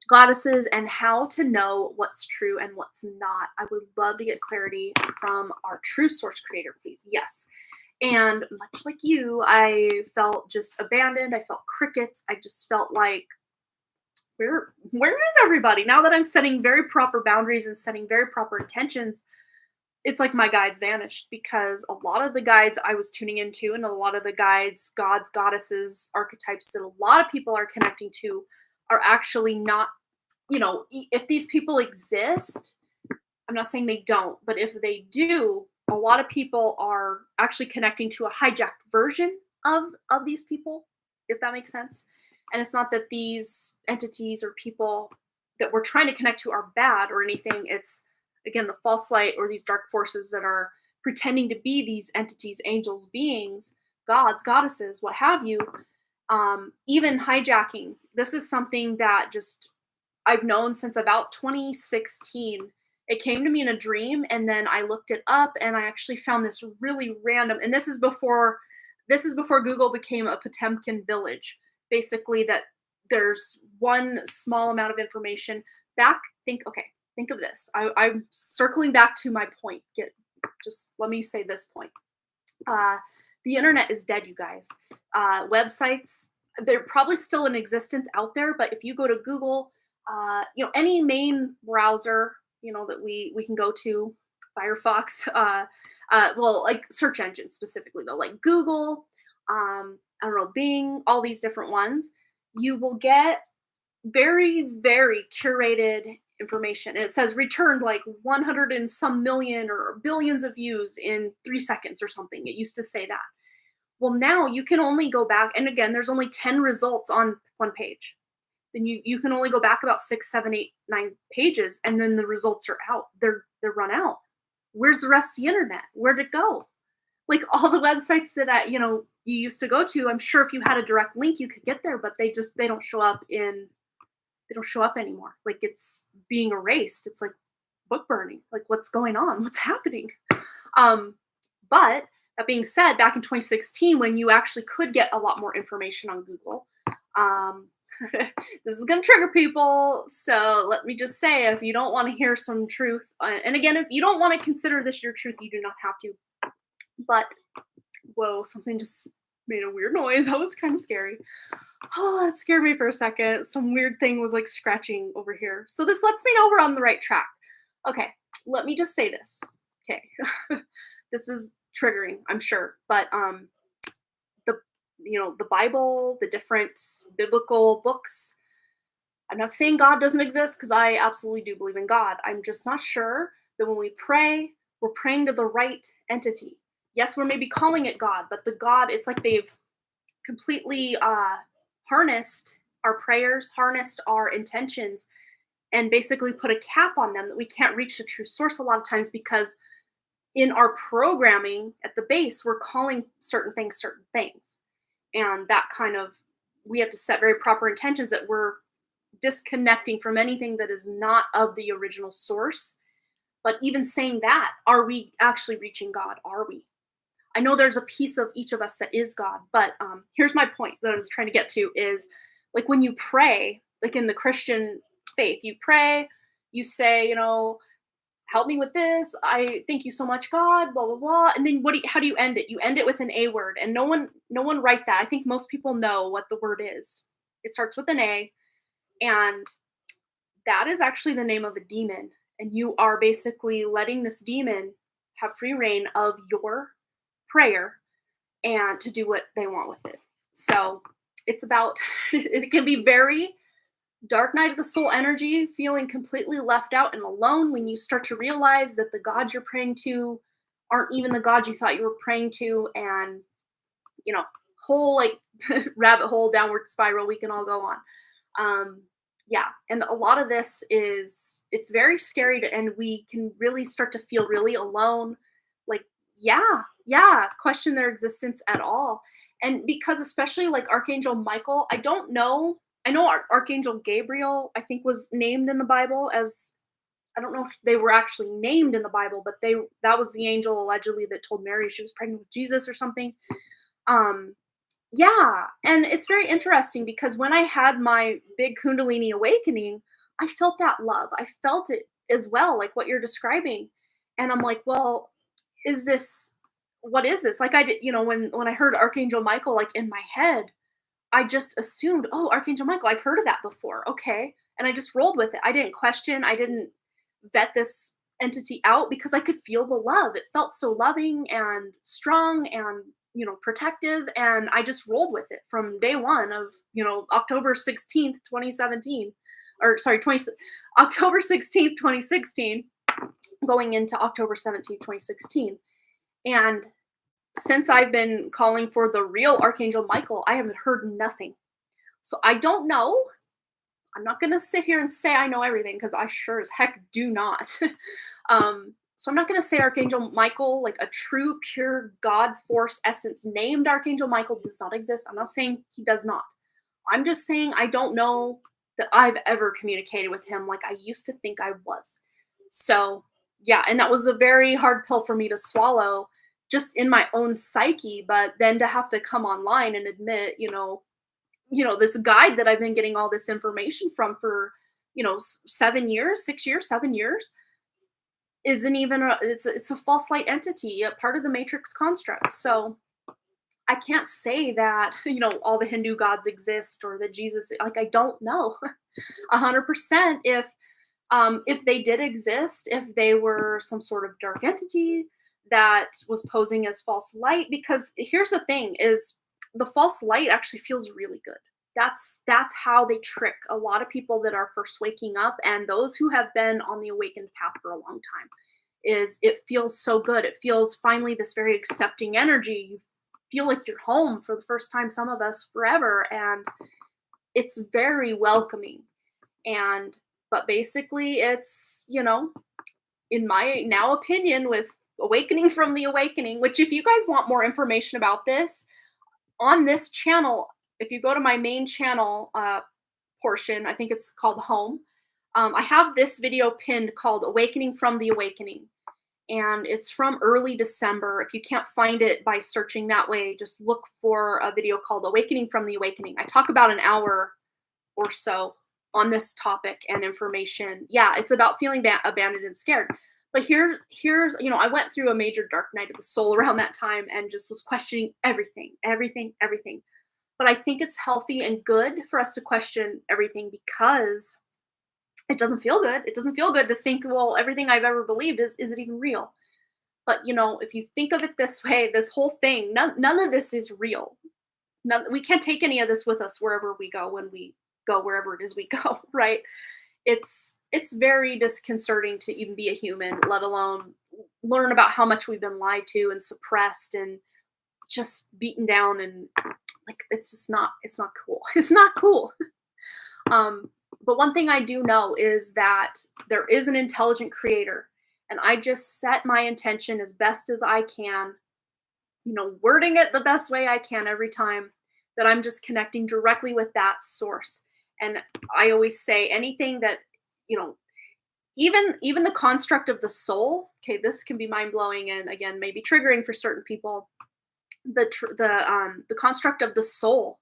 goddesses, and how to know what's true and what's not? I would love to get clarity from our true source creator, please. Yes. And much like you, I felt just abandoned. I felt crickets. I just felt like, where is everybody? Now that I'm setting very proper boundaries and setting very proper intentions, it's like my guides vanished, because a lot of the guides I was tuning into and a lot of the guides, gods, goddesses, archetypes that a lot of people are connecting to are actually not, if these people exist, I'm not saying they don't, but if they do, a lot of people are actually connecting to a hijacked version of these people, if that makes sense. And it's not that these entities or people that we're trying to connect to are bad or anything. It's, again, the false light or these dark forces that are pretending to be these entities, angels, beings, gods, goddesses, what have you, even hijacking. This is something that just I've known since about 2016. It came to me in a dream, and then I looked it up, and I actually found this really random, and this is before Google became a Potemkin village. Basically, that there's one small amount of information. Think of this. I'm circling back to my point. Let me say this point. The internet is dead, you guys. Websites, they're probably still in existence out there, but if you go to Google, any main browser, that we can go to, Firefox, like search engines specifically though, like Google, I don't know, Bing, all these different ones, you will get very, very curated information. And it says returned like 100 and some million or billions of views in 3 seconds or something. It used to say that. Well, now you can only go back, and again, there's only 10 results on one page. Then you can only go back about 6, 7, 8, 9 pages, and then the results are out. They're run out. Where's the rest of the internet? Where'd it go? Like all the websites that you used to go to, I'm sure if you had a direct link, you could get there, but they don't show up anymore. Like it's being erased. It's like book burning. Like what's going on? What's happening? But that being said, back in 2016, when you actually could get a lot more information on Google, this is going to trigger people. So let me just say, if you don't want to hear some truth, and again, if you don't want to consider this your truth, you do not have to. But, whoa, something just made a weird noise. That was kind of scary. Oh, that scared me for a second. Some weird thing was like scratching over here. So this lets me know we're on the right track. Okay, let me just say this. Okay, this is triggering, I'm sure. But the Bible, the different biblical books, I'm not saying God doesn't exist, because I absolutely do believe in God. I'm just not sure that when we pray, we're praying to the right entity. Yes, we're maybe calling it God, but the God, it's like they've completely harnessed our prayers, harnessed our intentions, and basically put a cap on them that we can't reach the true source a lot of times, because in our programming at the base, we're calling certain things. And that kind of, we have to set very proper intentions that we're disconnecting from anything that is not of the original source. But even saying that, are we actually reaching God? Are we? I know there's a piece of each of us that is God, but here's my point that I was trying to get to is like when you pray, like in the Christian faith, you pray, you say, help me with this. I thank you so much, God, blah, blah, blah. And then how do you end it? You end it with an A word, and no one write that. I think most people know what the word is. It starts with an A, and that is actually the name of a demon. And you are basically letting this demon have free reign of your prayer and to do what they want with it. So it's about, it can be very dark night of the soul energy, feeling completely left out and alone when you start to realize that the gods you're praying to aren't even the gods you thought you were praying to. And, whole like rabbit hole, downward spiral, we can all go on. Yeah. And a lot of this it's very scary and we can really start to feel really alone. Like, question their existence at all. And because especially like Archangel Michael, I know Archangel Gabriel, I think, was named in the Bible as, I don't know if they were actually named in the Bible, but that was the angel allegedly that told Mary she was pregnant with Jesus or something. Yeah, and it's very interesting because when I had my big Kundalini awakening, I felt that love. I felt it as well, like what you're describing. And I'm like, well, what is this? Like I did, when I heard Archangel Michael, like in my head, I just assumed, oh, Archangel Michael, I've heard of that before. Okay. And I just rolled with it. I didn't question, I didn't vet this entity out because I could feel the love. It felt so loving and strong and, protective. And I just rolled with it from day one of, October 16th, 2017, or sorry, October 16th, 2016, going into October 17th, 2016. And since I've been calling for the real Archangel Michael, I haven't heard nothing. So I don't know. I'm not going to sit here and say I know everything because I sure as heck do not. So I'm not going to say Archangel Michael, like a true, pure God force essence named Archangel Michael, does not exist. I'm not saying he does not. I'm just saying I don't know that I've ever communicated with him like I used to think I was. So yeah, and that was a very hard pill for me to swallow just in my own psyche, but then to have to come online and admit, this guide that I've been getting all this information from for, 7 years, 6 years, 7 years, isn't even it's a false light entity, a part of the matrix construct. So I can't say that, all the Hindu gods exist or that Jesus, like, I don't know 100% if they did exist, if they were some sort of dark entity that was posing as false light. Because here's the thing is the false light actually feels really good. That's how they trick a lot of people that are first waking up and those who have been on the awakened path for a long time. Is it feels so good. It feels finally this very accepting energy. You feel like you're home for the first time, some of us forever, and it's very welcoming. But basically it's, in my now opinion, with Awakening from the Awakening, which if you guys want more information about this, on this channel, if you go to my main channel portion, I think it's called Home, I have this video pinned called Awakening from the Awakening. And it's from early December. If you can't find it by searching that way, just look for a video called Awakening from the Awakening. I talk about an hour or so on this topic and information. Yeah, it's about feeling abandoned and scared. But here's, I went through a major dark night of the soul around that time and just was questioning everything. But I think it's healthy and good for us to question everything because it doesn't feel good. It doesn't feel good to think, well, everything I've ever believed, is it even real? But, if you think of it this way, this whole thing, none of this is real. We can't take any of this with us wherever we go when we go wherever it is we go, right? It's very disconcerting to even be a human, let alone learn about how much we've been lied to and suppressed and just beaten down, and like it's not cool. It's not cool. But one thing I do know is that there is an intelligent creator, and I just set my intention as best as I can, wording it the best way I can every time, that I'm just connecting directly with that source. And I always say anything that, you know, even the construct of the soul, okay, this can be mind-blowing and again maybe triggering for certain people. The construct of the soul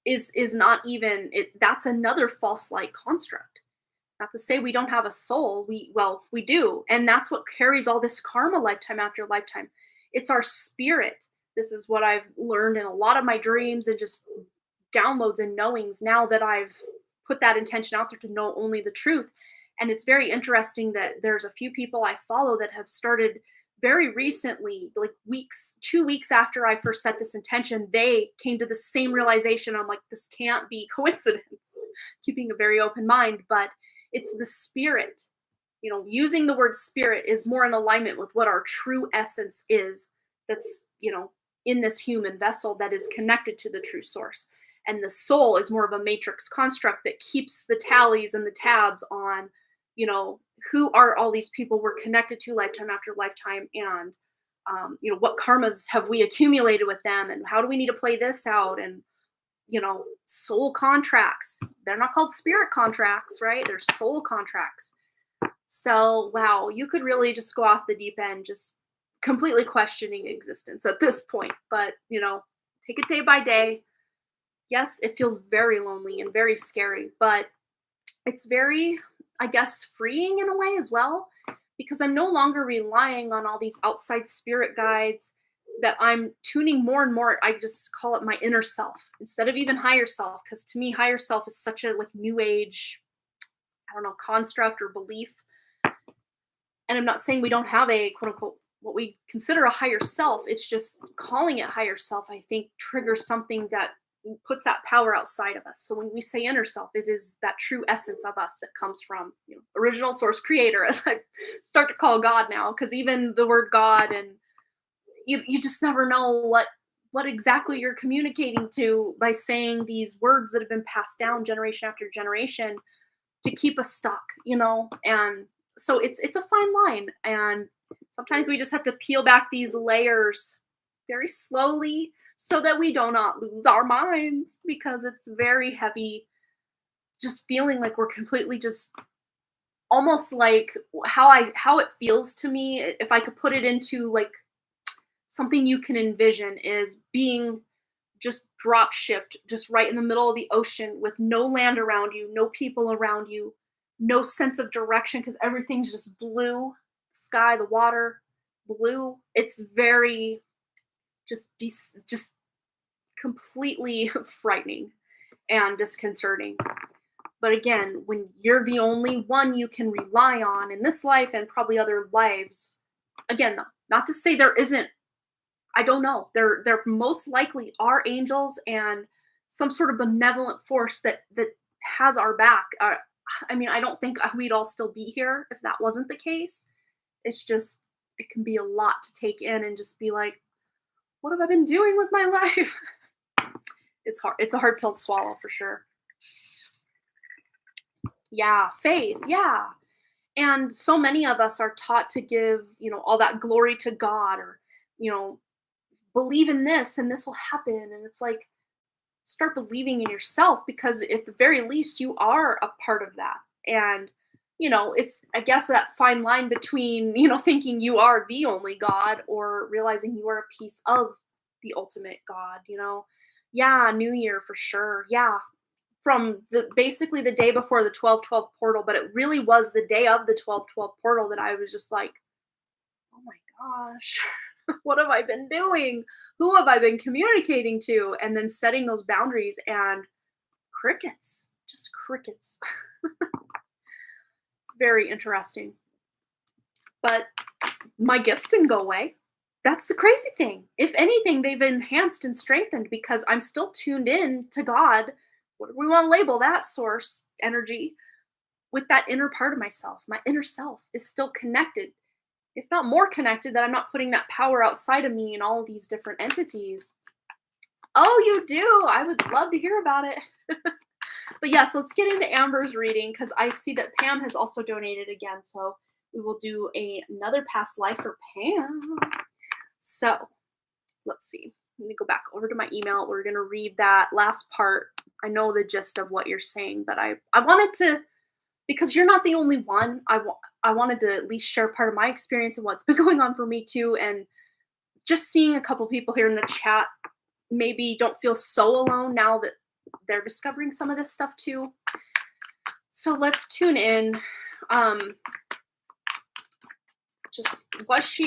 is not even it, that's another false light construct. Not to say we don't have a soul, we do, and that's what carries all this karma lifetime after lifetime. It's our spirit. This is what I've learned in a lot of my dreams and just downloads and knowings now that I've put that intention out there to know only the truth. And it's very interesting that there's a few people I follow that have started very recently, like 2 weeks after I first set this intention, they came to the same realization. I'm like, this can't be coincidence. Keeping a very open mind, but it's the spirit. Using the word spirit is more in alignment with what our true essence is. That's, in this human vessel that is connected to the true source. And the soul is more of a matrix construct that keeps the tallies and the tabs on, who are all these people we're connected to lifetime after lifetime, and what karmas have we accumulated with them, and how do we need to play this out, and soul contracts. They're not called spirit contracts, right? They're soul contracts. So wow, you could really just go off the deep end, just completely questioning existence at this point. But take it day by day. Yes, it feels very lonely and very scary, but it's very, I guess, freeing in a way as well, because I'm no longer relying on all these outside spirit guides, that I'm tuning more and more. I just call it my inner self instead of even higher self, because to me, higher self is such a new age, I don't know, construct or belief. And I'm not saying we don't have a quote unquote what we consider a higher self. It's just calling it higher self, I think, triggers something that puts that power outside of us. So when we say inner self, it is that true essence of us that comes from original source creator, as I start to call God now, because even the word God, and you just never know what exactly you're communicating to by saying these words that have been passed down generation after generation to keep us stuck, and so it's a fine line, and sometimes we just have to peel back these layers very slowly so that we do not lose our minds, because it's very heavy just feeling like we're completely just almost like how it feels to me, if I could put it into like something you can envision, is being just drop shipped just right in the middle of the ocean with no land around you, no people around you, no sense of direction because everything's just blue, sky, the water, blue. It's very just completely frightening and disconcerting. But again, when you're the only one you can rely on in this life and probably other lives, again, not to say there isn't, I don't know. There most likely are angels and some sort of benevolent force that has our back. I don't think we'd all still be here if that wasn't the case. It's just, it can be a lot to take in and just be like, what have I been doing with my life? It's hard. It's a hard pill to swallow for sure. Yeah, faith. Yeah. And so many of us are taught to give, all that glory to God, or, believe in this and this will happen. And it's like, start believing in yourself, because at the very least you are a part of that. And it's, I guess, that fine line between thinking you are the only God or realizing you are a piece of the ultimate God. Yeah, New Year for sure. Yeah, from basically the day before the 12/12 portal, but it really was the day of the 12/12 portal that I was just like, oh my gosh, what have I been doing? Who have I been communicating to? And then setting those boundaries, and crickets, just crickets. Very interesting. But my gifts didn't go away. That's the crazy thing. If anything, they've enhanced and strengthened, because I'm still tuned in to God. What do we want to label that source energy? With that inner part of myself. My inner self is still connected, if not more connected, that I'm not putting that power outside of me and all of these different entities. Oh, you do? I would love to hear about it. But yes, let's get into Amber's reading, because I see that Pam has also donated again. So we will do another past life for Pam. So let's see. Let me go back over to my email. We're going to read that last part. I know the gist of what you're saying, but I wanted to, because you're not the only one, I wanted to at least share part of my experience and what's been going on for me too. And just seeing a couple people here in the chat maybe don't feel so alone now that they're discovering some of this stuff too. So let's tune in. Just was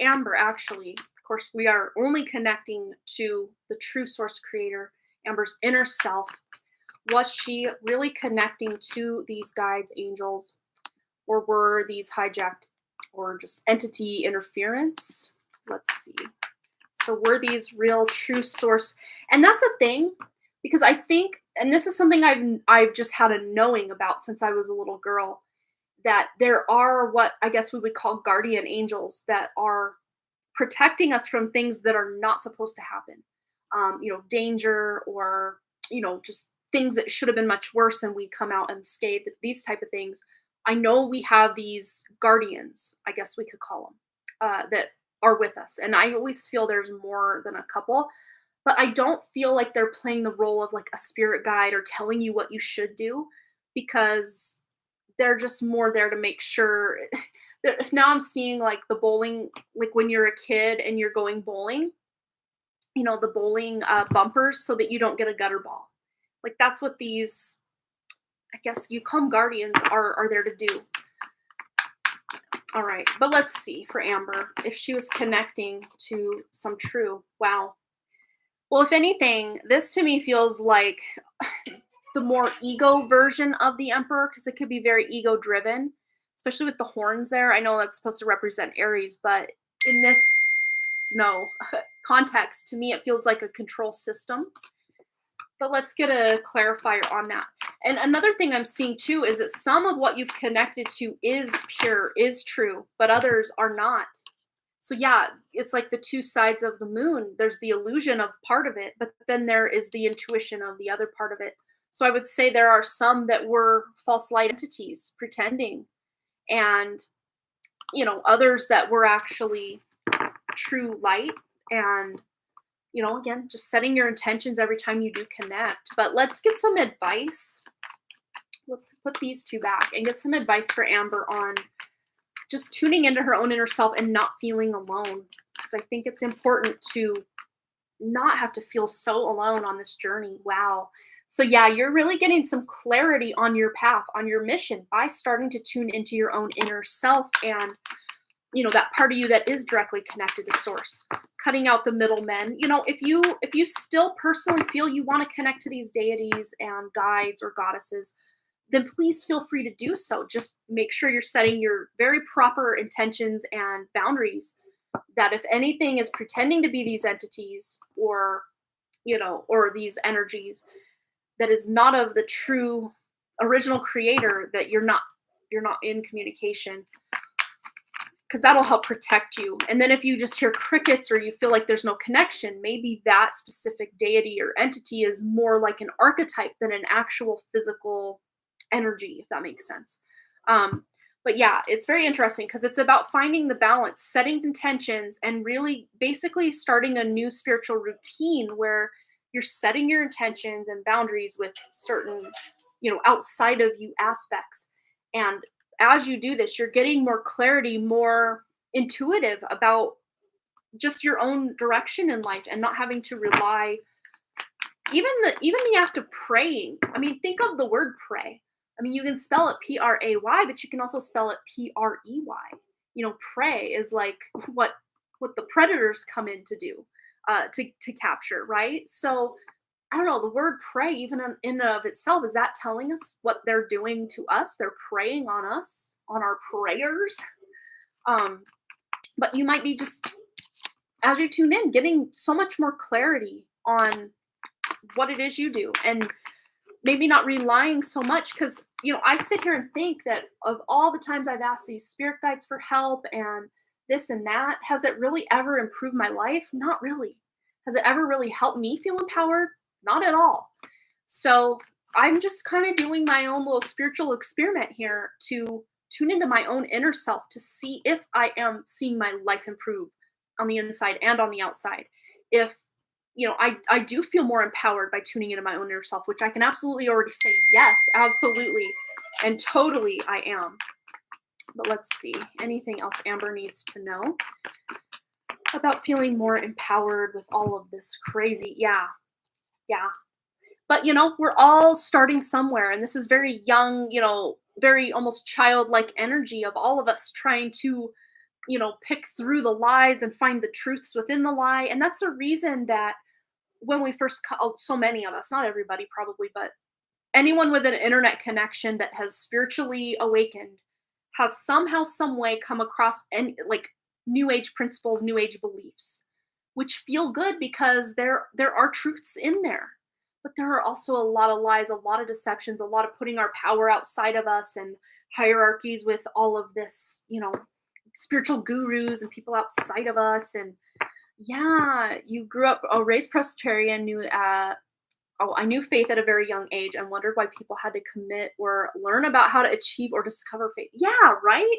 Amber actually, of course, we are only connecting to the true source creator, Amber's inner self. Was she really connecting to these guides, angels, or were these hijacked or just entity interference? Let's see. So were these real true source? And that's a thing, because I think, and this is something I've just had a knowing about since I was a little girl, that there are what I guess we would call guardian angels that are protecting us from things that are not supposed to happen. Danger, or, just things that should have been much worse, and we come out unscathed, these type of things. I know we have these guardians, I guess we could call them, that are with us. And I always feel there's more than a couple, but I don't feel like they're playing the role of like a spirit guide or telling you what you should do, because they're just more there to make sure. Now I'm seeing like the bowling, like when you're a kid and you're going bowling, the bowling bumpers, so that you don't get a gutter ball. Like that's what these, I guess you call them guardians, are there to do. All right, but let's see for Amber if she was connecting to some true. Wow. Well, if anything, this to me feels like the more ego version of the Emperor, because it could be very ego driven, especially with the horns there. I know that's supposed to represent Aries, but in this context, to me, it feels like a control system. But let's get a clarifier on that. And another thing I'm seeing too is that some of what you've connected to is pure, is true, but others are not. So yeah, it's like the two sides of the moon. There's the illusion of part of it, but then there is the intuition of the other part of it. So I would say there are some that were false light entities pretending, and others that were actually true light. And again, just setting your intentions every time you do connect. But let's get some advice. Let's put these two back and get some advice for Amber on just tuning into her own inner self and not feeling alone. Because I think it's important to not have to feel so alone on this journey. Wow. So yeah, you're really getting some clarity on your path, on your mission, by starting to tune into your own inner self and that part of you that is directly connected to source, cutting out the middlemen. If you still personally feel you want to connect to these deities and guides or goddesses, then please feel free to do so. Just make sure you're setting your very proper intentions and boundaries, that if anything is pretending to be these entities or these energies that is not of the true original creator, that you're not in communication, because that'll help protect you. And then if you just hear crickets or you feel like there's no connection, maybe that specific deity or entity is more like an archetype than an actual physical energy, if that makes sense. But yeah, it's very interesting because it's about finding the balance, setting intentions, and really basically starting a new spiritual routine where you're setting your intentions and boundaries with certain, outside of you aspects. And as you do this, you're getting more clarity, more intuitive about just your own direction in life, and not having to rely, even the act of praying. I mean, think of the word pray. I mean, you can spell it P-R-A-Y, but you can also spell it P-R-E-Y. Prey is like what the predators come in to do, to capture, right? So I don't know, the word pray, even in and of itself, is that telling us what they're doing to us? They're preying on us, on our prayers. But you might be just, as you tune in, getting so much more clarity on what it is you do, and maybe not relying so much, because, I sit here and think that of all the times I've asked these spirit guides for help and this and that, has it really ever improved my life? Not really. Has it ever really helped me feel empowered? Not at all. So I'm just kind of doing my own little spiritual experiment here to tune into my own inner self to see if I am seeing my life improve on the inside and on the outside. If I do feel more empowered by tuning into my own inner self, which I can absolutely already say yes, absolutely, and totally I am. But let's see, anything else Amber needs to know about feeling more empowered with all of this crazy? Yeah. But we're all starting somewhere, and this is very young, very almost childlike energy of all of us trying to, pick through the lies and find the truths within the lie. And that's the reason that when we first so many of us, not everybody probably, but anyone with an internet connection that has spiritually awakened has somehow, some way come across like new age principles, new age beliefs, which feel good because there are truths in there. But there are also a lot of lies, a lot of deceptions, a lot of putting our power outside of us, and hierarchies with all of this, spiritual gurus and people outside of us. And yeah, you grew up raised Presbyterian, I knew faith at a very young age and wondered why people had to commit or learn about how to achieve or discover faith. Yeah, right?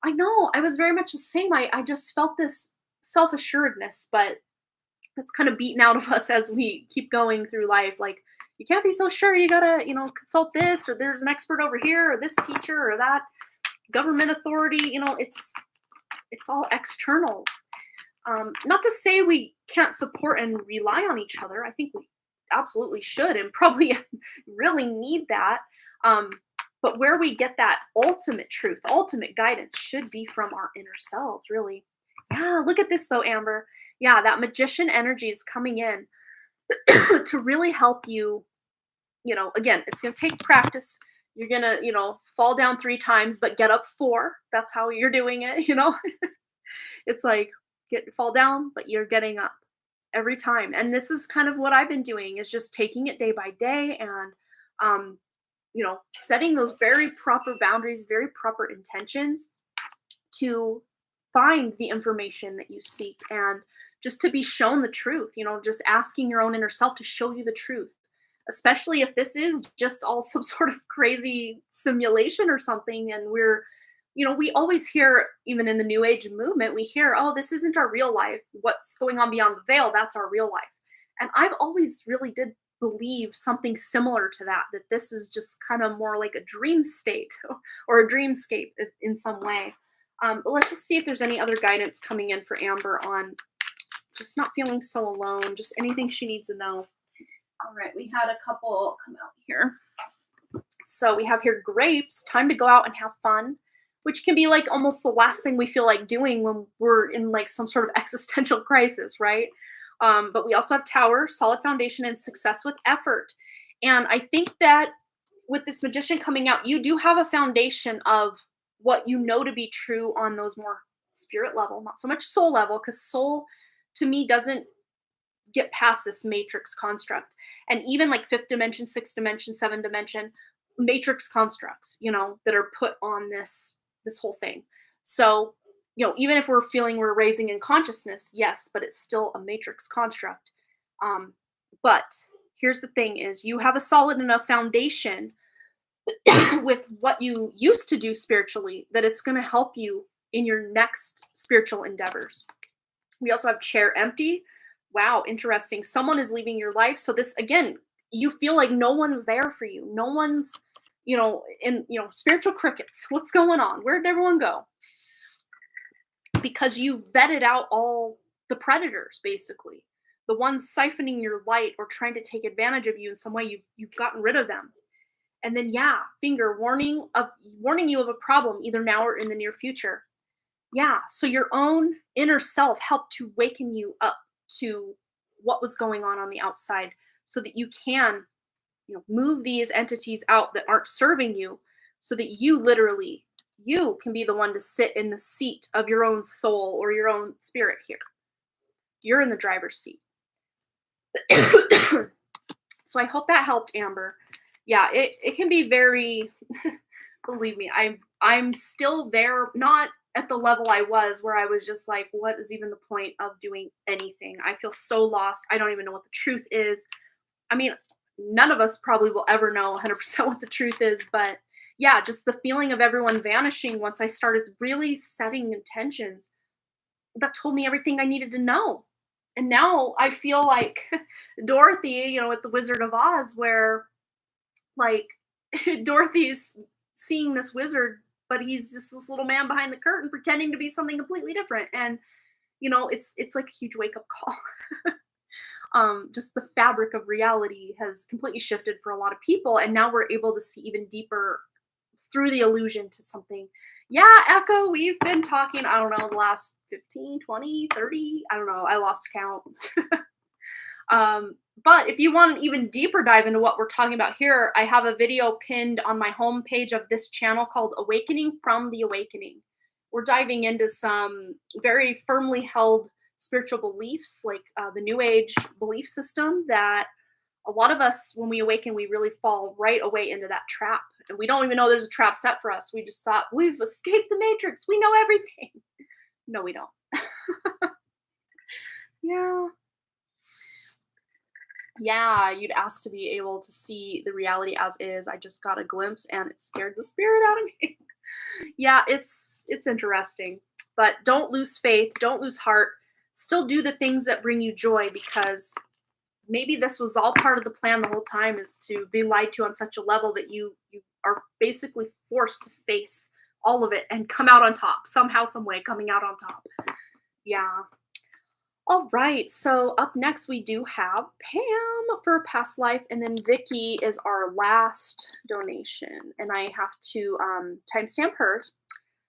I know. I was very much the same. I just felt this self-assuredness, but it's kind of beaten out of us as we keep going through life. Like, you can't be so sure. You gotta, consult this, or there's an expert over here, or this teacher, or that government authority. It's all external. Not to say we can't support and rely on each other. I think we absolutely should, and probably really need that. But where we get that ultimate truth, ultimate guidance, should be from our inner selves, really. Yeah, look at this though, Amber. Yeah, that magician energy is coming in to really help you. Again, it's going to take practice. You're going to, fall down 3 times, but get up 4. That's how you're doing it, It's like, fall down, but you're getting up every time. And this is kind of what I've been doing, is just taking it day by day, and, setting those very proper boundaries, very proper intentions to find the information that you seek, and just to be shown the truth, just asking your own inner self to show you the truth, especially if this is just all some sort of crazy simulation or something. And we always hear, even in the new age movement, we hear, oh, this isn't our real life. What's going on beyond the veil, that's our real life. And I've always really did believe something similar to that this is just kind of more like a dream state or a dreamscape in some way. But let's just see if there's any other guidance coming in for Amber on just not feeling so alone, just anything she needs to know. All right, we had a couple come out here. So we have here grapes, time to go out and have fun, which can be like almost the last thing we feel like doing when we're in like some sort of existential crisis, right? But we also have tower, solid foundation, and success with effort. And I think that with this magician coming out, you do have a foundation of what you know to be true on those more spirit level, not so much soul level, because soul to me doesn't get past this matrix construct. And even like 5th dimension, 6th dimension, 7th dimension, matrix constructs, that are put on this whole thing. So, even if we're feeling we're raising in consciousness, yes, but it's still a matrix construct. But here's the thing is, you have a solid enough foundation with what you used to do spiritually that it's going to help you in your next spiritual endeavors. We also have chair empty. Wow, interesting. Someone is leaving your life. So this, again, you feel like no one's there for you. No one's, spiritual crickets. What's going on? Where'd everyone go? Because you've vetted out all the predators, basically. The ones siphoning your light or trying to take advantage of you in some way, you've gotten rid of them. And then, finger warning you of a problem either now or in the near future. Yeah, so your own inner self helped to waken you up to what was going on the outside, so that you can, move these entities out that aren't serving you, so that you can be the one to sit in the seat of your own soul or your own spirit here. You're in the driver's seat. So I hope that helped, Amber. Yeah, it can be very, believe me, I'm still there, not at the level I was where I was just like, what is even the point of doing anything? I feel so lost. I don't even know what the truth is. I mean, none of us probably will ever know 100% what the truth is, but yeah, just the feeling of everyone vanishing once I started really setting intentions, that told me everything I needed to know. And now I feel like Dorothy, with the Wizard of Oz, where like Dorothy's seeing this wizard, but he's just this little man behind the curtain pretending to be something completely different. And it's like a huge wake up call. Just the fabric of reality has completely shifted for a lot of people, and now we're able to see even deeper through the illusion to something. Yeah, Echo, we've been talking, I don't know, the last 15, 20, 30, I don't know, I lost count. But if you want an even deeper dive into what we're talking about here, I have a video pinned on my homepage of this channel called Awakening from the Awakening. We're diving into some very firmly held spiritual beliefs, like the New Age belief system, that a lot of us, when we awaken, we really fall right away into that trap. And we don't even know there's a trap set for us. We just thought, we've escaped the matrix. We know everything. No, we don't. Yeah. Yeah, you'd ask to be able to see the reality as is. I just got a glimpse and it scared the spirit out of me. Yeah, it's interesting. But don't lose faith, don't lose heart. Still do the things that bring you joy, because maybe this was all part of the plan the whole time, is to be lied to on such a level that you are basically forced to face all of it and come out on top, somehow, some way, coming out on top. Yeah. All right, so up next we do have Pam for past life, and then Vicky is our last donation, and I have to timestamp hers.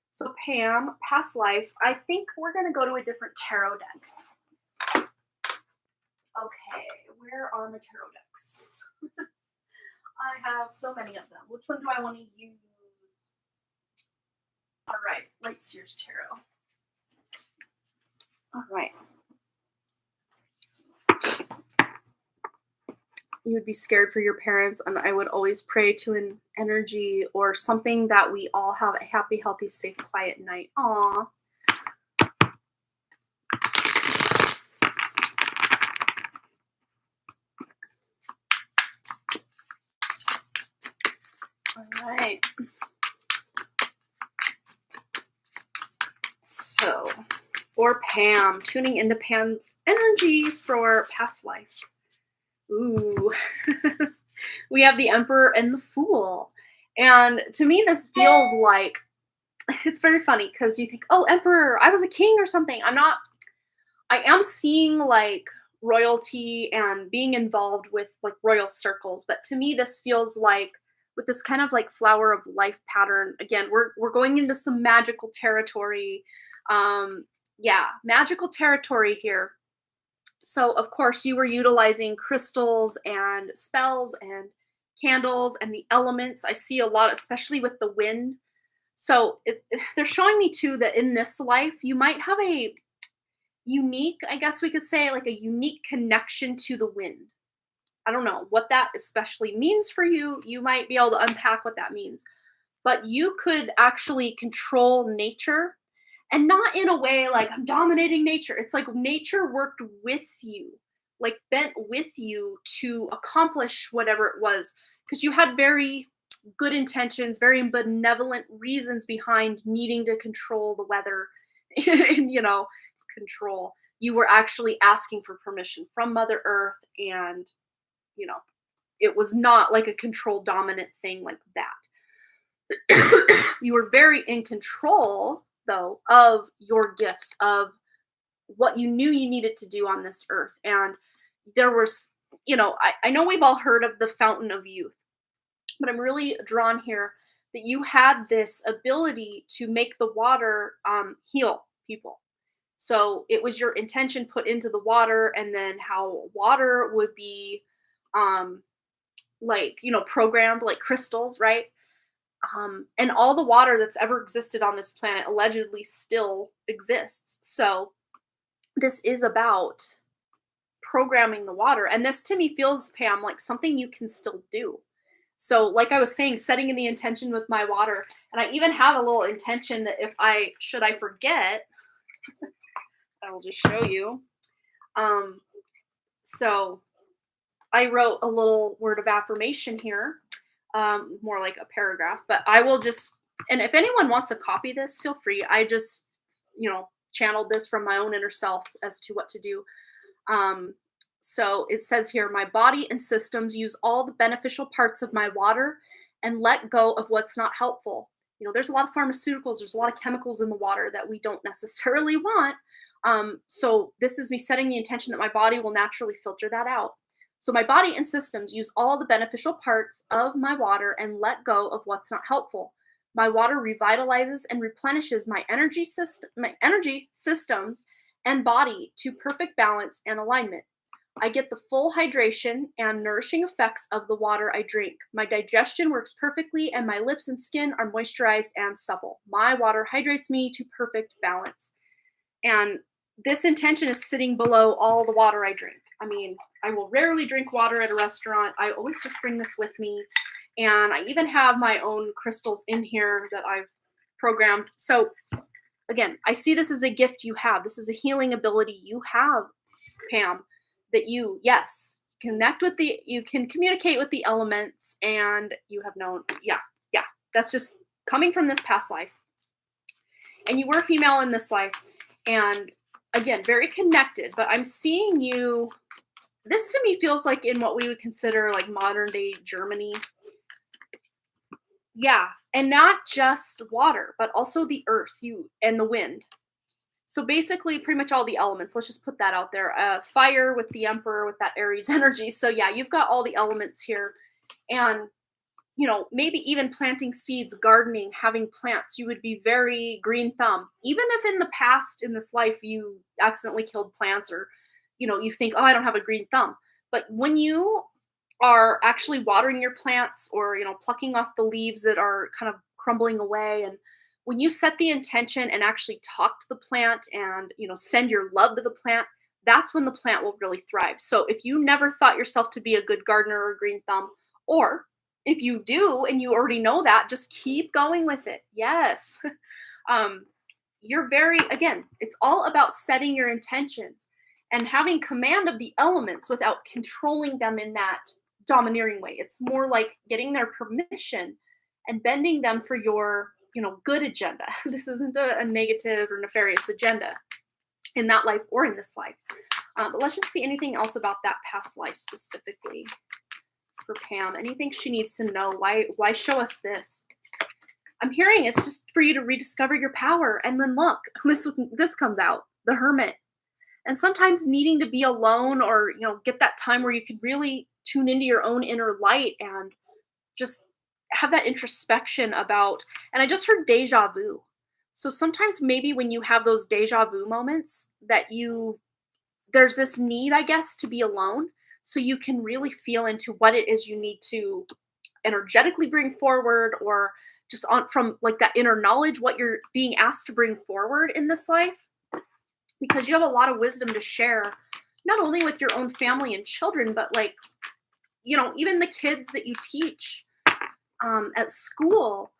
So Pam, past life, I think we're gonna go to a different tarot deck. Okay, where are my tarot decks? I have so many of them. Which one do I want to use? All right, Light Seers Tarot. All right. You would be scared for your parents, and I would always pray to an energy or something that we all have a happy, healthy, safe, quiet night. Aw. All right. So, for Pam, tuning into Pam's energy for past life. Ooh. We have the Emperor and the Fool. And to me, this feels like, it's very funny because you think, oh, Emperor, I was a king or something. I am seeing like royalty and being involved with like royal circles. But to me, this feels like, with this kind of like flower of life pattern, again, we're going into some magical territory. Yeah, magical territory here. So, of course, you were utilizing crystals and spells and candles and the elements. I see a lot, especially with the wind. So, they're showing me too that in this life, you might have a unique, I guess we could say, like a unique connection to the wind. I don't know what that especially means for you. You might be able to unpack what that means. But you could actually control nature, and not in a way like I'm dominating nature. It's like nature worked with you, like bent with you to accomplish whatever it was, because you had very good intentions, very benevolent reasons behind needing to control the weather and, control. You were actually asking for permission from Mother Earth, and, it was not like a control dominant thing like that. You were very in control, though, of your gifts, of what you knew you needed to do on this earth. And there was, I know we've all heard of the fountain of youth, but I'm really drawn here that you had this ability to make the water heal people. So it was your intention put into the water, and then how water would be programmed like crystals, right? And all the water that's ever existed on this planet allegedly still exists. So this is about programming the water. And this to me feels, Pam, like something you can still do. So like I was saying, setting in the intention with my water. And I even have a little intention that if I forget, I will just show you. So I wrote a little word of affirmation here. more like a paragraph, but I will just, and if anyone wants to copy this, feel free. I just, channeled this from my own inner self as to what to do. Um, so it says here, my body and systems use all the beneficial parts of my water and let go of what's not helpful. There's a lot of pharmaceuticals, there's a lot of chemicals in the water that we don't necessarily want. So this is me setting the intention that my body will naturally filter that out. So my body and systems use all the beneficial parts of my water and let go of what's not helpful. My water revitalizes and replenishes my energy systems and body to perfect balance and alignment. I get the full hydration and nourishing effects of the water I drink. My digestion works perfectly and my lips and skin are moisturized and supple. My water hydrates me to perfect balance. And this intention is sitting below all the water I drink. I mean, I will rarely drink water at a restaurant. I always just bring this with me. And I even have my own crystals in here that I've programmed. So again, I see this as a gift you have. This is a healing ability you have, Pam, that you can communicate with the elements, and you have known. Yeah. That's just coming from this past life. And you were female in this life. And again, very connected, but I'm seeing you, this to me feels like in what we would consider like modern day Germany. Yeah, and not just water, but also the earth, and the wind. So basically, pretty much all the elements. Let's just put that out there. Fire with the Emperor with that Aries energy. So yeah, you've got all the elements here, and maybe even planting seeds, gardening, having plants. You would be very green thumb, even if in the past in this life you accidentally killed plants, or you think, oh, I don't have a green thumb. But when you are actually watering your plants, or plucking off the leaves that are kind of crumbling away, and when you set the intention and actually talk to the plant and send your love to the plant, that's when the plant will really thrive. So if you never thought yourself to be a good gardener or green thumb, or if you do and you already know that, just keep going with it. Yes. You're again, it's all about setting your intentions and having command of the elements without controlling them in that domineering way. It's more like getting their permission and bending them for your, good agenda. This isn't a negative or nefarious agenda in that life or in this life. But let's just see anything else about that past life specifically for Pam. Anything she needs to know? Why show us this? I'm hearing it's just for you to rediscover your power. And then look, this comes out, the Hermit. And sometimes needing to be alone, or get that time where you can really tune into your own inner light and just have that introspection about, and I just heard deja vu. So sometimes maybe when you have those deja vu moments that there's this need, I guess, to be alone, so you can really feel into what it is you need to energetically bring forward, or just from like that inner knowledge, what you're being asked to bring forward in this life. Because you have a lot of wisdom to share, not only with your own family and children, but like, even the kids that you teach at school.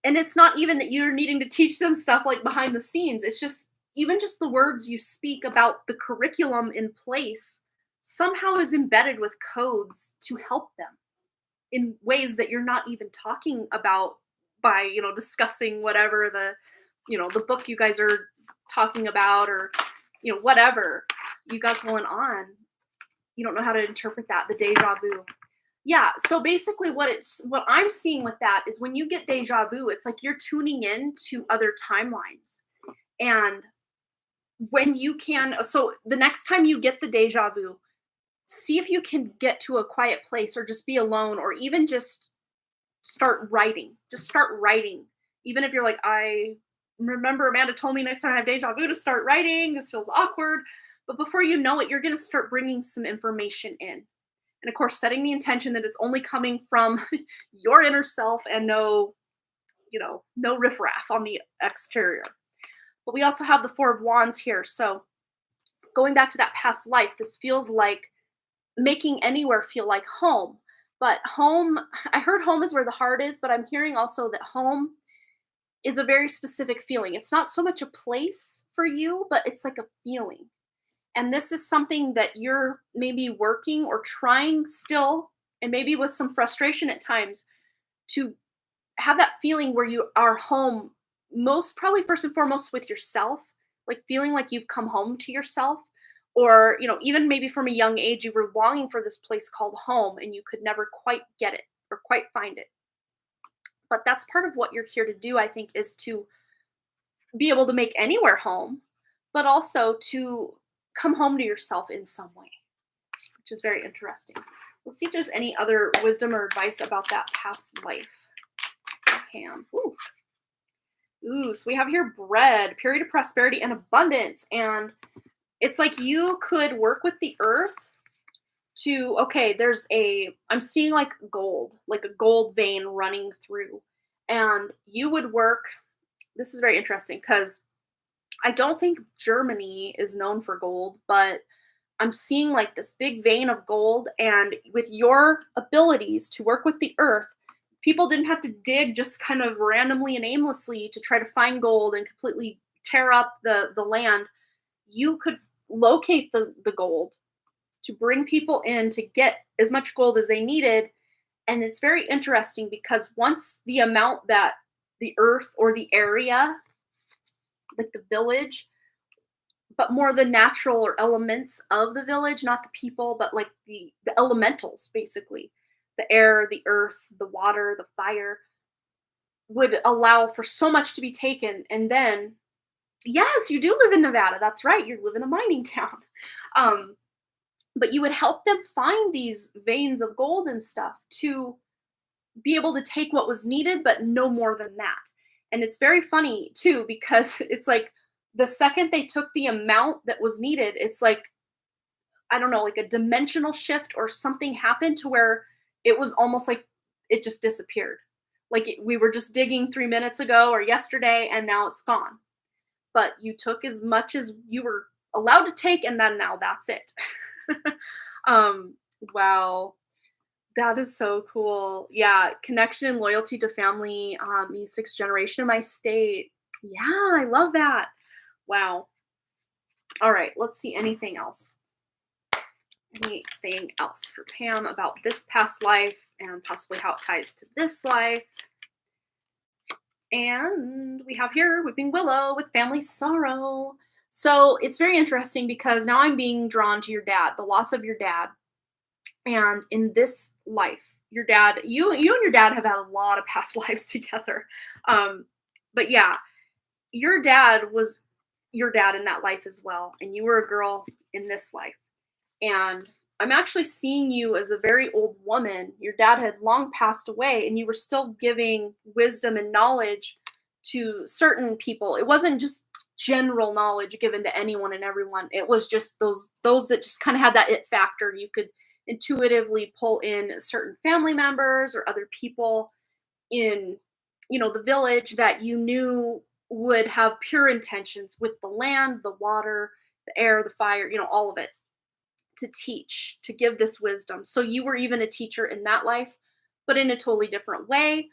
And it's not even that you're needing to teach them stuff like behind the scenes. It's just, even just the words you speak about the curriculum in place somehow is embedded with codes to help them in ways that you're not even talking about by, discussing whatever the book you guys are talking about, or whatever you got going on. You don't know how to interpret that, the deja vu. Yeah, so basically what I'm seeing with that is when you get deja vu, it's like you're tuning in to other timelines. And when you so the next time you get the deja vu, see if you can get to a quiet place, or just be alone, or even just start writing. Just start writing. Even if you're like, I remember Amanda told me next time I have deja vu to start writing. This feels awkward. But before you know it, you're going to start bringing some information in. And of course, setting the intention that it's only coming from your inner self and no riffraff on the exterior. But we also have the Four of Wands here. So going back to that past life, this feels like making anywhere feel like home. But home, I heard home is where the heart is, but I'm hearing also that home is a very specific feeling. It's not so much a place for you, but it's like a feeling. And this is something that you're maybe working or trying still and maybe with some frustration at times, to have that feeling where you are home, most probably first and foremost with yourself, like feeling like you've come home to yourself. Or, even maybe from a young age, you were longing for this place called home and you could never quite get it or quite find it. But that's part of what you're here to do, I think, is to be able to make anywhere home, but also to come home to yourself in some way, which is very interesting. Let's see if there's any other wisdom or advice about that past life. Pam. Ooh, so we have here bread, period of prosperity and abundance. And it's like you could work with the earth to, okay, I'm seeing like a gold vein running through. And you would work, this is very interesting because I don't think Germany is known for gold, but I'm seeing like this big vein of gold. And with your abilities to work with the earth, people didn't have to dig just kind of randomly and aimlessly to try to find gold and completely tear up the land. You could locate the gold to bring people in to get as much gold as they needed. And it's very interesting because once the amount that the earth or the area, like the village, but more the natural or elements of the village, not the people, but like the elementals, basically. The air, the earth, the water, the fire, would allow for so much to be taken. And then, yes, you do live in Nevada. That's right. You live in a mining town. But you would help them find these veins of gold and stuff to be able to take what was needed, but no more than that. And it's very funny too, because it's like the second they took the amount that was needed, it's like, I don't know, like a dimensional shift or something happened to where it was almost like it just disappeared. Like we were just digging 3 minutes ago or yesterday and now it's gone. But you took as much as you were allowed to take and then now that's it. Wow. That is so cool. Yeah, connection and loyalty to family, me 6th generation in my state. Yeah, I love that. Wow. All right, let's see anything else. Anything else for Pam about this past life and possibly how it ties to this life. And we have here Weeping Willow with family sorrow. So it's very interesting because now I'm being drawn to your dad, the loss of your dad. And in this life, your dad, you and your dad have had a lot of past lives together. But yeah, your dad was your dad in that life as well. And you were a girl in this life. And I'm actually seeing you as a very old woman. Your dad had long passed away and you were still giving wisdom and knowledge to certain people. It wasn't just general knowledge given to anyone and everyone. It was just those that just kind of had that it factor. You could intuitively pull in certain family members or other people in, the village that you knew would have pure intentions with the land, the water, the air, the fire, all of it, to teach, to give this wisdom. So you were even a teacher in that life, but in a totally different way.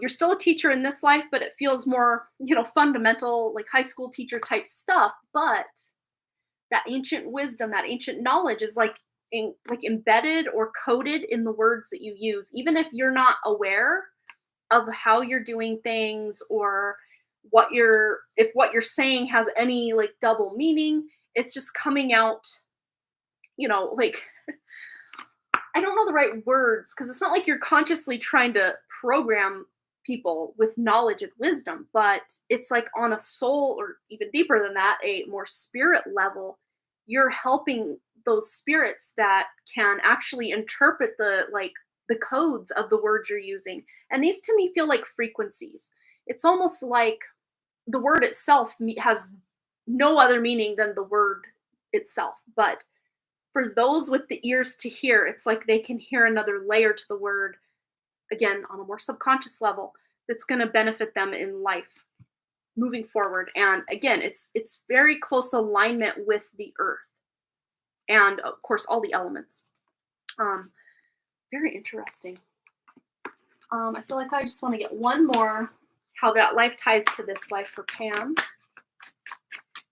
You're still a teacher in this life, but it feels more, fundamental, like high school teacher type stuff. But that ancient wisdom, that ancient knowledge is like embedded or coded in the words that you use, even if you're not aware of how you're doing things or if what you're saying has any like double meaning. It's just coming out, like, I don't know the right words because it's not like you're consciously trying to program people with knowledge and wisdom, but it's like on a soul or even deeper than that, a more spirit level, you're helping those spirits that can actually interpret the codes of the words you're using. And these to me feel like frequencies. It's almost like the word itself has no other meaning than the word itself. But for those with the ears to hear, it's like they can hear another layer to the word, again, on a more subconscious level, that's going to benefit them in life moving forward. And again, it's very close alignment with the earth and of course all the elements. Very interesting. I feel like I just want to get one more, how that life ties to this life for Pam.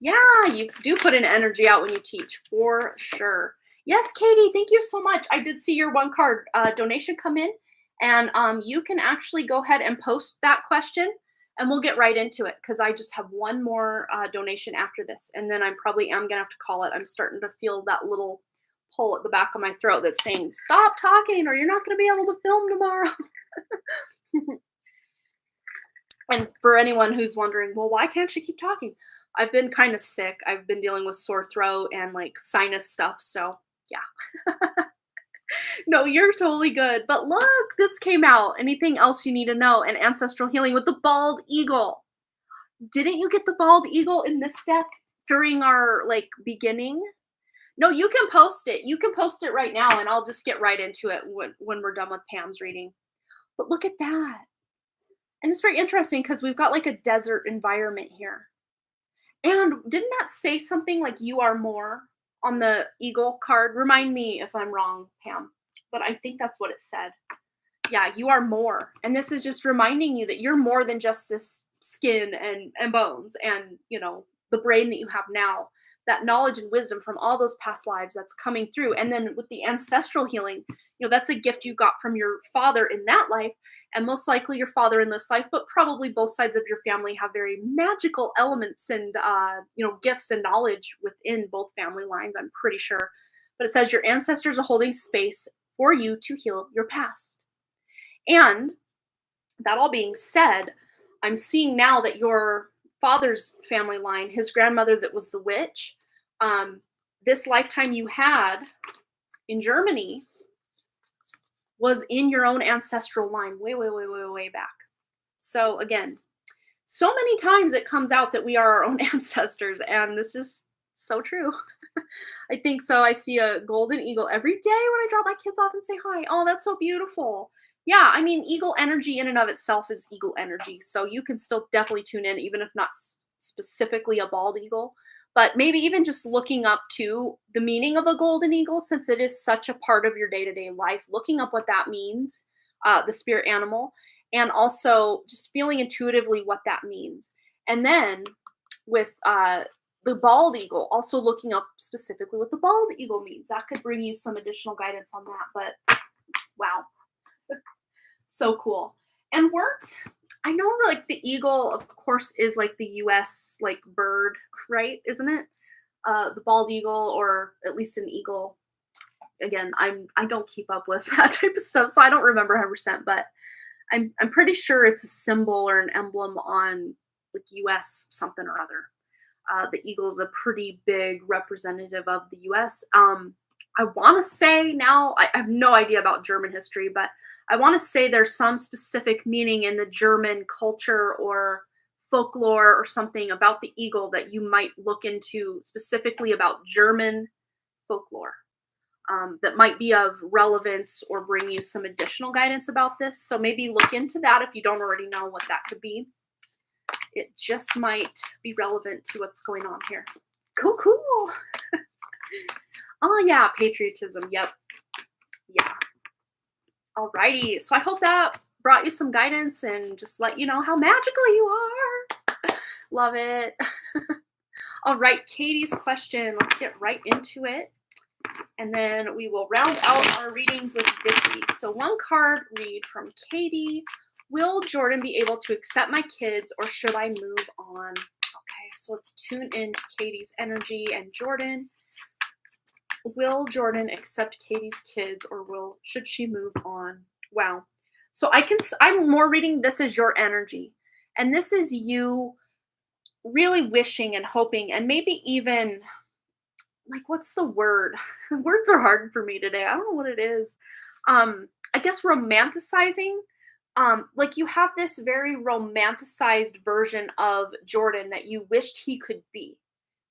Yeah, you do put an energy out when you teach, for sure. Yes, Katie, thank you so much. I did see your one card donation come in, and you can actually go ahead and post that question, and we'll get right into it because I just have one more donation after this, and then I probably am gonna have to call it. I'm starting to feel that little pull at the back of my throat that's saying, "Stop talking, or you're not gonna be able to film tomorrow." And for anyone who's wondering, well, why can't she keep talking? I've been kind of sick. I've been dealing with sore throat and like sinus stuff. So, yeah. No, you're totally good. But look, this came out. Anything else you need to know? And ancestral healing with the bald eagle. Didn't you get the bald eagle in this deck during our like beginning? No, you can post it. You can post it right now and I'll just get right into it when we're done with Pam's reading. But look at that. And it's very interesting because we've got like a desert environment here. And didn't that say something like you are more on the eagle card? Remind me if I'm wrong, Pam. But I think that's what it said. Yeah, you are more. And this is just reminding you that you're more than just this skin and bones and, the brain that you have now. That knowledge and wisdom from all those past lives that's coming through. And then with the ancestral healing, that's a gift you got from your father in that life and most likely your father in this life, but probably both sides of your family have very magical elements and gifts and knowledge within both family lines, I'm pretty sure. But it says your ancestors are holding space for you to heal your past. And that all being said, I'm seeing now that your father's family line, his grandmother that was the witch, this lifetime you had in Germany was in your own ancestral line way, way, way, way, way back. So again, so many times it comes out that we are our own ancestors, and this is so true. I think so. I see a golden eagle every day when I drop my kids off and say hi. Oh, that's so beautiful. Yeah, I mean, eagle energy in and of itself is eagle energy. So you can still definitely tune in, even if not specifically a bald eagle. But maybe even just looking up to the meaning of a golden eagle, since it is such a part of your day to day life, looking up what that means, the spirit animal, and also just feeling intuitively what that means. And then with the bald eagle, also looking up specifically what the bald eagle means. That could bring you some additional guidance on that. But wow. So cool. And I know like the eagle, of course, is like the US like bird, right? Isn't it? The bald eagle, or at least an eagle. Again, I don't keep up with that type of stuff, so I don't remember 100%, but I'm pretty sure it's a symbol or an emblem on like US something or other. The eagle is a pretty big representative of the US. I want to say now, I have no idea about German history, but I want to say there's some specific meaning in the German culture or folklore or something about the eagle that you might look into specifically about German folklore that might be of relevance or bring you some additional guidance about this. So maybe look into that if you don't already know what that could be. It just might be relevant to what's going on here. Cool, cool. Oh, yeah, patriotism. Yep. Yeah. Alrighty. So I hope that brought you some guidance and just let you know how magical you are. Love it. All right, Katie's question. Let's get right into it. And then we will round out our readings with Vicky. So one card read from Katie. Will Jordan be able to accept my kids, or should I move on? Okay, so let's tune into Katie's energy and Jordan. Will Jordan accept Katie's kids, or should she move on? Wow. So I'm more reading this as your energy. And this is you really wishing and hoping, and maybe even like, what's the word? Words are hard for me today. I don't know what it is. I guess romanticizing. Like you have this very romanticized version of Jordan that you wished he could be,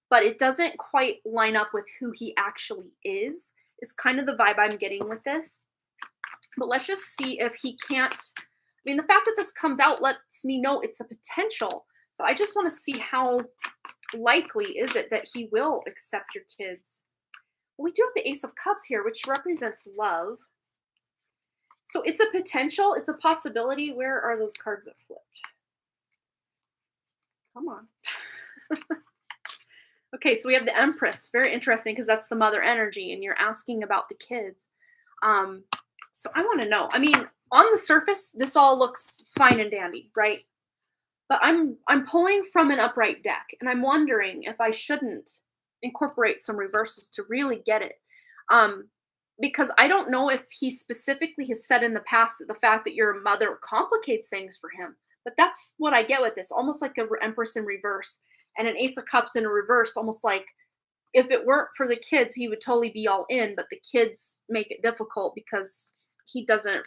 but it doesn't quite line up with who he actually is kind of the vibe I'm getting with this. But let's just see if he can't. I mean, the fact that this comes out lets me know it's a potential, but I just want to see how likely is it that he will accept your kids. Well, we do have the Ace of Cups here, which represents love. So it's a potential, it's a possibility. Where are those cards that flipped? Come on. Okay, so we have the Empress. Very interesting because that's the mother energy, and you're asking about the kids. Um, so I want to know. I mean, on the surface, this all looks fine and dandy, right? But I'm pulling from an upright deck, and I'm wondering if I shouldn't incorporate some reversals to really get it. Um, because I don't know if he specifically has said in the past that the fact that your mother complicates things for him. But that's what I get with this, almost like a Empress in reverse and an Ace of Cups in a reverse, almost like if it weren't for the kids, he would totally be all in, but the kids make it difficult because he doesn't,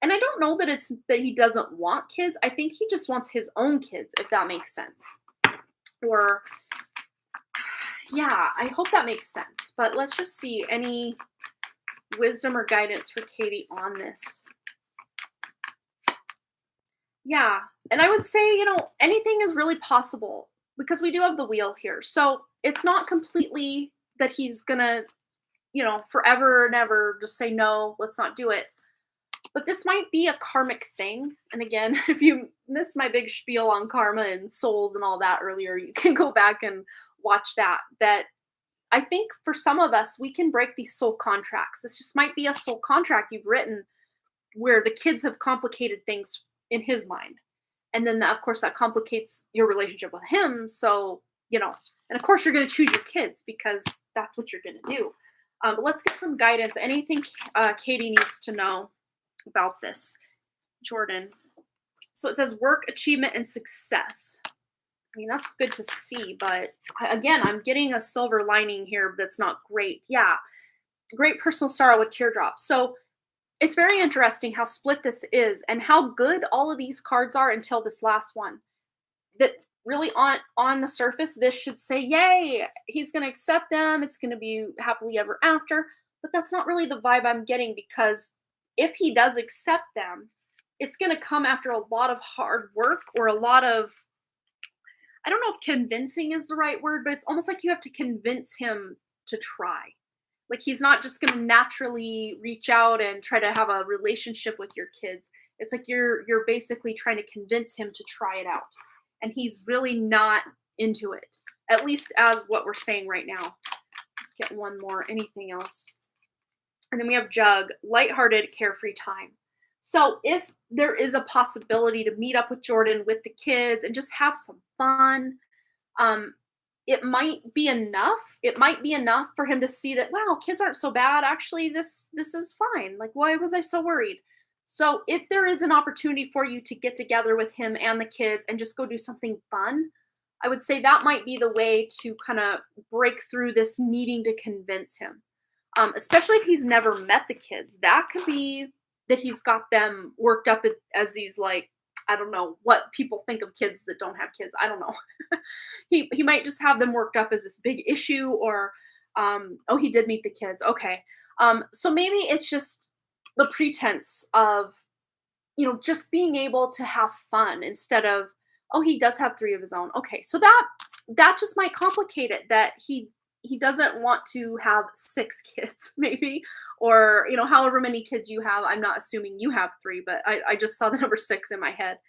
and I don't know that it's that he doesn't want kids. I think he just wants his own kids, if that makes sense. Or yeah, I hope that makes sense. But let's just see any wisdom or guidance for Katie on this. Yeah, and I would say, anything is really possible because we do have the wheel here. So it's not completely that he's gonna, forever and ever just say no, let's not do it. But this might be a karmic thing. And again, if you missed my big spiel on karma and souls and all that earlier, you can go back and watch that. That I think for some of us, we can break these soul contracts. This just might be a soul contract you've written where the kids have complicated things in his mind. And then, of course, that complicates your relationship with him. So, and of course, you're going to choose your kids because that's what you're going to do. But let's get some guidance. Anything Katie needs to know about this, Jordan. So it says work, achievement, and success. I mean, that's good to see, but again, I'm getting a silver lining here that's not great. Yeah, great personal sorrow with teardrops. So it's very interesting how split this is and how good all of these cards are until this last one. That really on the surface, this should say, yay, he's going to accept them. It's going to be happily ever after. But that's not really the vibe I'm getting because if he does accept them, it's going to come after a lot of hard work or a lot of, I don't know if convincing is the right word, but it's almost like you have to convince him to try. Like he's not just going to naturally reach out and try to have a relationship with your kids. It's like you're basically trying to convince him to try it out. And he's really not into it, at least as what we're saying right now. Let's get one more. Anything else? And then we have Jug, lighthearted, carefree time. So if there is a possibility to meet up with Jordan with the kids and just have some fun, it might be enough. It might be enough for him to see that, wow, kids aren't so bad. Actually, this is fine. Like, why was I so worried? So if there is an opportunity for you to get together with him and the kids and just go do something fun, I would say that might be the way to kind of break through this needing to convince him. Especially if he's never met the kids. That could be that he's got them worked up as these, like, I don't know what people think of kids that don't have kids. I don't know. He might just have them worked up as this big issue or, oh, he did meet the kids. Okay. So maybe it's just the pretense of, just being able to have fun instead of, oh, he does have 3 of his own. Okay. So that just might complicate it that he doesn't want to have 6 kids maybe, or, however many kids you have. I'm not assuming you have 3, but I just saw the number 6 in my head.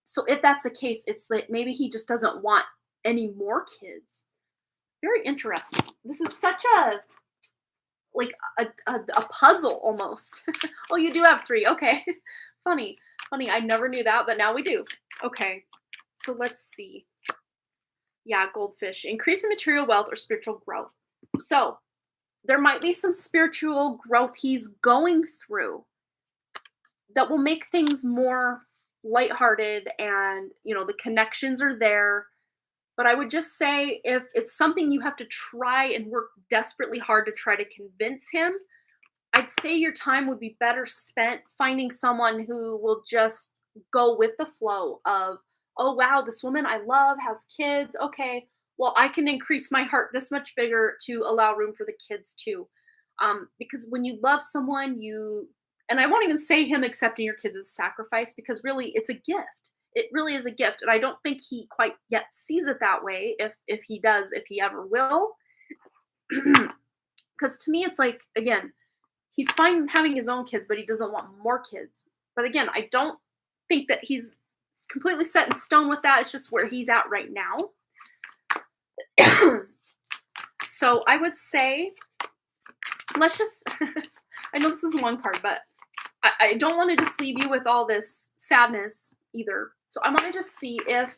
So if that's the case, it's like maybe he just doesn't want any more kids. Very interesting. This is such a puzzle almost. Oh, you do have 3. Okay. Funny. I never knew that, but now we do. Okay. So let's see. Yeah, goldfish. Increase in material wealth or spiritual growth. So there might be some spiritual growth he's going through that will make things more lighthearted and, the connections are there. But I would just say if it's something you have to try and work desperately hard to try to convince him, I'd say your time would be better spent finding someone who will just go with the flow of, oh, wow, this woman I love has kids. Okay, well, I can increase my heart this much bigger to allow room for the kids too. Because when you love someone, and I won't even say him accepting your kids as a sacrifice because really it's a gift. It really is a gift. And I don't think he quite yet sees it that way if he does, if he ever will. Because to me, it's like, again, he's fine having his own kids, but he doesn't want more kids. But again, I don't think that he's completely set in stone with that. It's just where he's at right now. So I would say, let's just, I know this is one card, but I don't want to just leave you with all this sadness either. So I want to just see if,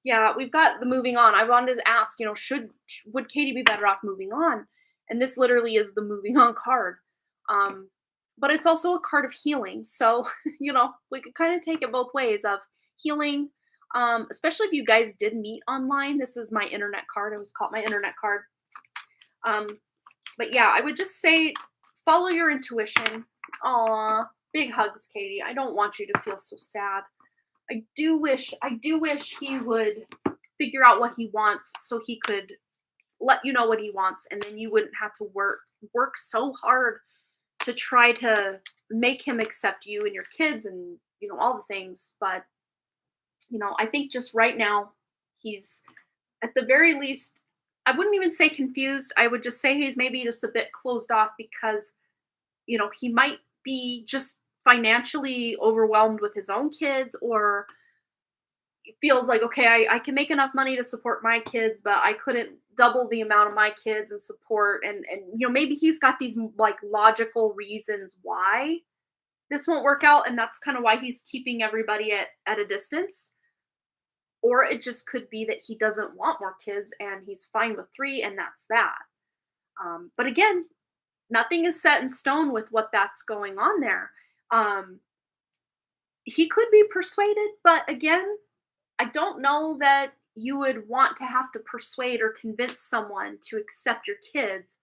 yeah, we've got the moving on. I wanted to ask, would Katie be better off moving on? And this literally is the moving on card. But it's also a card of healing. So, we could kind of take it both ways of healing, especially if you guys did meet online. This is my internet card. I always call it my internet card. But yeah, I would just say follow your intuition. Aw, big hugs, Katie. I don't want you to feel so sad. I do wish he would figure out what he wants so he could let you know what he wants, and then you wouldn't have to work so hard to try to make him accept you and your kids and all the things. But I think just right now he's, at the very least, I wouldn't even say confused. I would just say he's maybe just a bit closed off because he might be just financially overwhelmed with his own kids, or feels like, okay, I can make enough money to support my kids, but I couldn't double the amount of my kids and support. And maybe he's got these like logical reasons why this won't work out. And that's kind of why he's keeping everybody at a distance. Or it just could be that he doesn't want more kids and he's fine with 3, and that's that. But again, nothing is set in stone with what that's going on there. He could be persuaded, but again, I don't know that you would want to have to persuade or convince someone to accept your kids.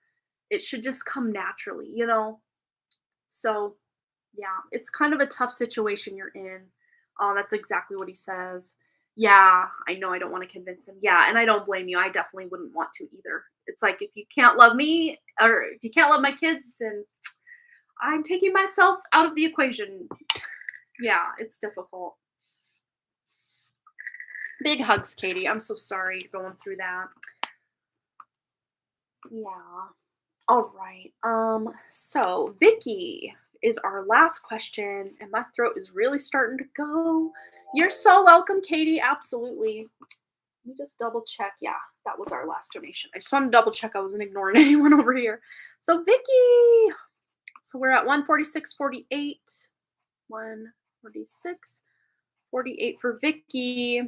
It should just come naturally, So, yeah, it's kind of a tough situation you're in. Oh, that's exactly what he says. Yeah, I know I don't want to convince him. Yeah, and I don't blame you. I definitely wouldn't want to either. It's like, if you can't love me, or if you can't love my kids, then I'm taking myself out of the equation. Yeah, it's difficult. Big hugs, Katie. I'm so sorry you're going through that. Yeah. All right. So Vicky is our last question, and my throat is really starting to go. You're so welcome, Katie. Absolutely. Let me just double check. Yeah, that was our last donation. I just want to double check I wasn't ignoring anyone over here. So Vicky. So we're at 146.48. 146.48 for Vicky.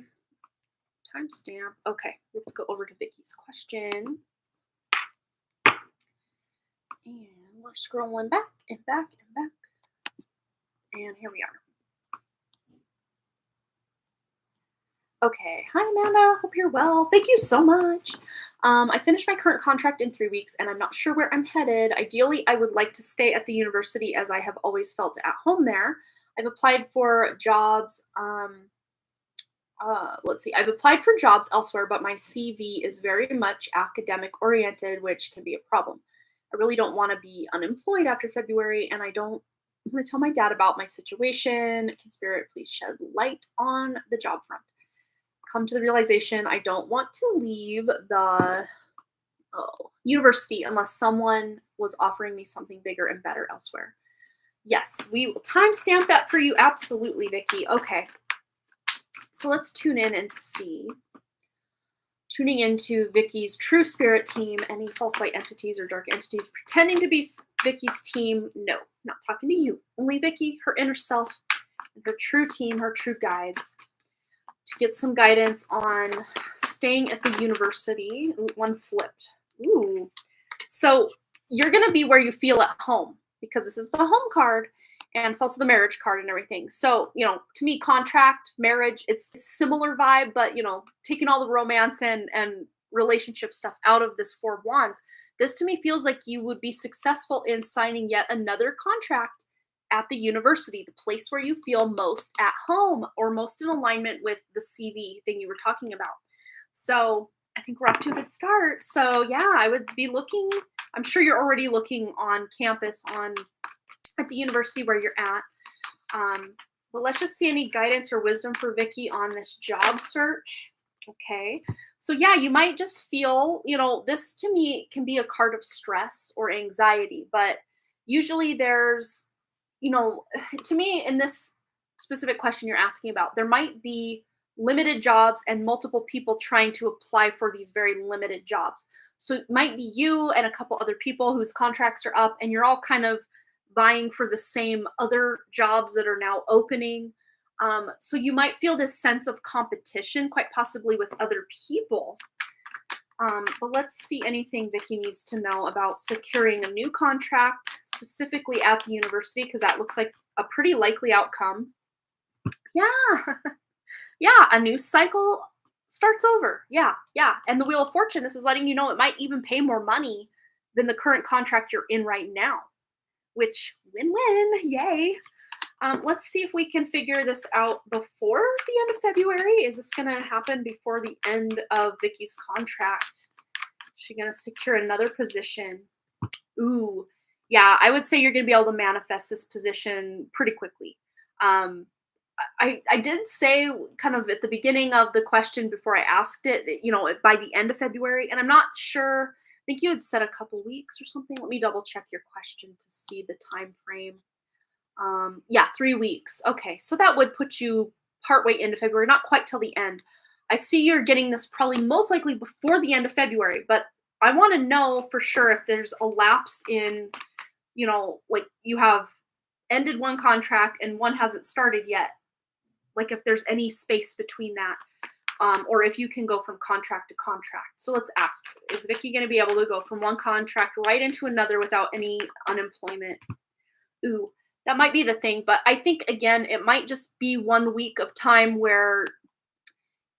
Timestamp. Okay, let's go over to Vicky's question. And we're scrolling back and back and back. And here we are. Okay. Hi, Amanda. Hope you're well. Thank you so much. I finished my current contract in 3 weeks, and I'm not sure where I'm headed. Ideally, I would like to stay at the university as I have always felt at home there. I've applied for jobs. Let's see. I've applied for jobs elsewhere, but my CV is very much academic oriented, which can be a problem. I really don't want to be unemployed after February, and I'm going to tell my dad about my situation. Can Spirit please shed light on the job front? Come to the realization I don't want to leave the university unless someone was offering me something bigger and better elsewhere. Yes, we will timestamp that for you. Absolutely, Vicky. Okay. So let's tune in and see. Tuning into Vicky's true spirit team. Any false light entities or dark entities pretending to be Vicky's team? No, not talking to you. Only Vicky, her inner self, and her true team, her true guides, to get some guidance on staying at the university. Ooh, one flipped. Ooh. So you're going to be where you feel at home, because this is the home card. And it's also the marriage card and everything. So, to me, contract, marriage, it's a similar vibe, but, taking all the romance and relationship stuff out of this 4 of Wands, this to me feels like you would be successful in signing yet another contract at the university, the place where you feel most at home or most in alignment with the CV thing you were talking about. So I think we're off to a good start. So yeah, I would be looking, I'm sure you're already looking on campus at the university where you're at. But let's just see any guidance or wisdom for Vicky on this job search. Okay. So yeah, you might just feel, this to me can be a card of stress or anxiety, but usually there's, to me in this specific question you're asking about, there might be limited jobs and multiple people trying to apply for these very limited jobs. So it might be you and a couple other people whose contracts are up, and you're all kind of vying for the same other jobs that are now opening. So you might feel this sense of competition, quite possibly with other people. But let's see anything Vicky needs to know about securing a new contract, specifically at the university, because that looks like a pretty likely outcome. Yeah, yeah, a new cycle starts over. Yeah, yeah. And the Wheel of Fortune, this is letting you know it might even pay more money than the current contract you're in right now, which win-win, yay. Let's see if we can figure this out before the end of February. Is this going to happen before the end of Vicky's contract? Is she going to secure another position? Ooh, yeah, I would say you're going to be able to manifest this position pretty quickly. I did say kind of at the beginning of the question before I asked it, by the end of February, and I'm not sure. I think you had said a couple weeks or something. Let me double check your question to see the time frame. Yeah, 3 weeks. Okay, so that would put you partway into February, not quite till the end. I see you're getting this probably most likely before the end of February, but I want to know for sure if there's a lapse in, like you have ended one contract and one hasn't started yet. Like if there's any space between that, or if you can go from contract to contract. So let's ask, is Vicky going to be able to go from one contract right into another without any unemployment? Ooh, that might be the thing, but I think, again, it might just be 1 week of time where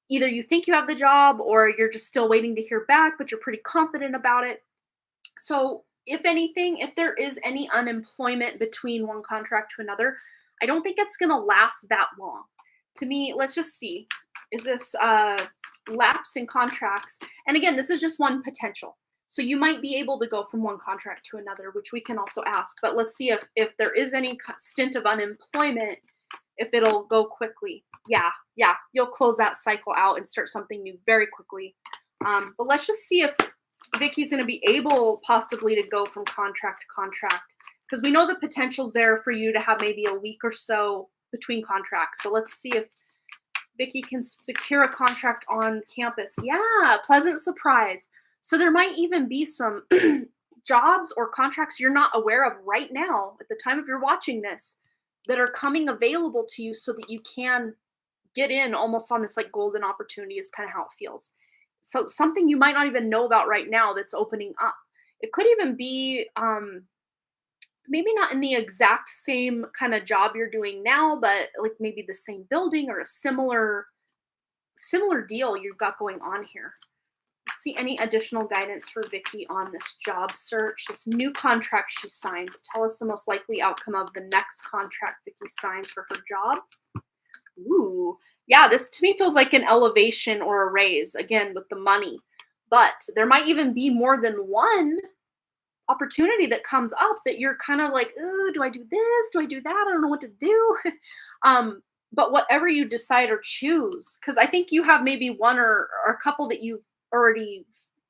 either you think you have the job or you're just still waiting to hear back, but you're pretty confident about it. So if anything, if there is any unemployment between one contract to another, I don't think it's going to last that long. To me, let's just see. Is this lapse in contracts? And again, this is just one potential. So you might be able to go from one contract to another, which we can also ask. But let's see if there is any stint of unemployment, if it'll go quickly. Yeah, you'll close that cycle out and start something new very quickly. But let's just see if Vicky's going to be able possibly to go from contract to contract, because we know the potential's there for you to have maybe a week or so between contracts. But let's see if Vicky can secure a contract on campus. Yeah, pleasant surprise. So there might even be some jobs or contracts you're not aware of right now at the time of your watching this that are coming available to you so that you can get in almost on this like golden opportunity is kind of how it feels. So something you might not even know about right now that's opening up. It could even be maybe not in the exact same kind of job you're doing now, but like maybe the same building or a similar deal you've got going on here. Let's see any additional guidance for Vicky on this job search, this new contract she signs. Tell us the most likely outcome of the next contract Vicky signs for her job. Ooh, yeah, this to me feels like an elevation or a raise, again, with the money. But there might even be more than one opportunity that comes up that you're kind of like, ooh, do I do this? Do I do that? I don't know what to do. But whatever you decide or choose, because I think you have maybe one or a couple that you've already,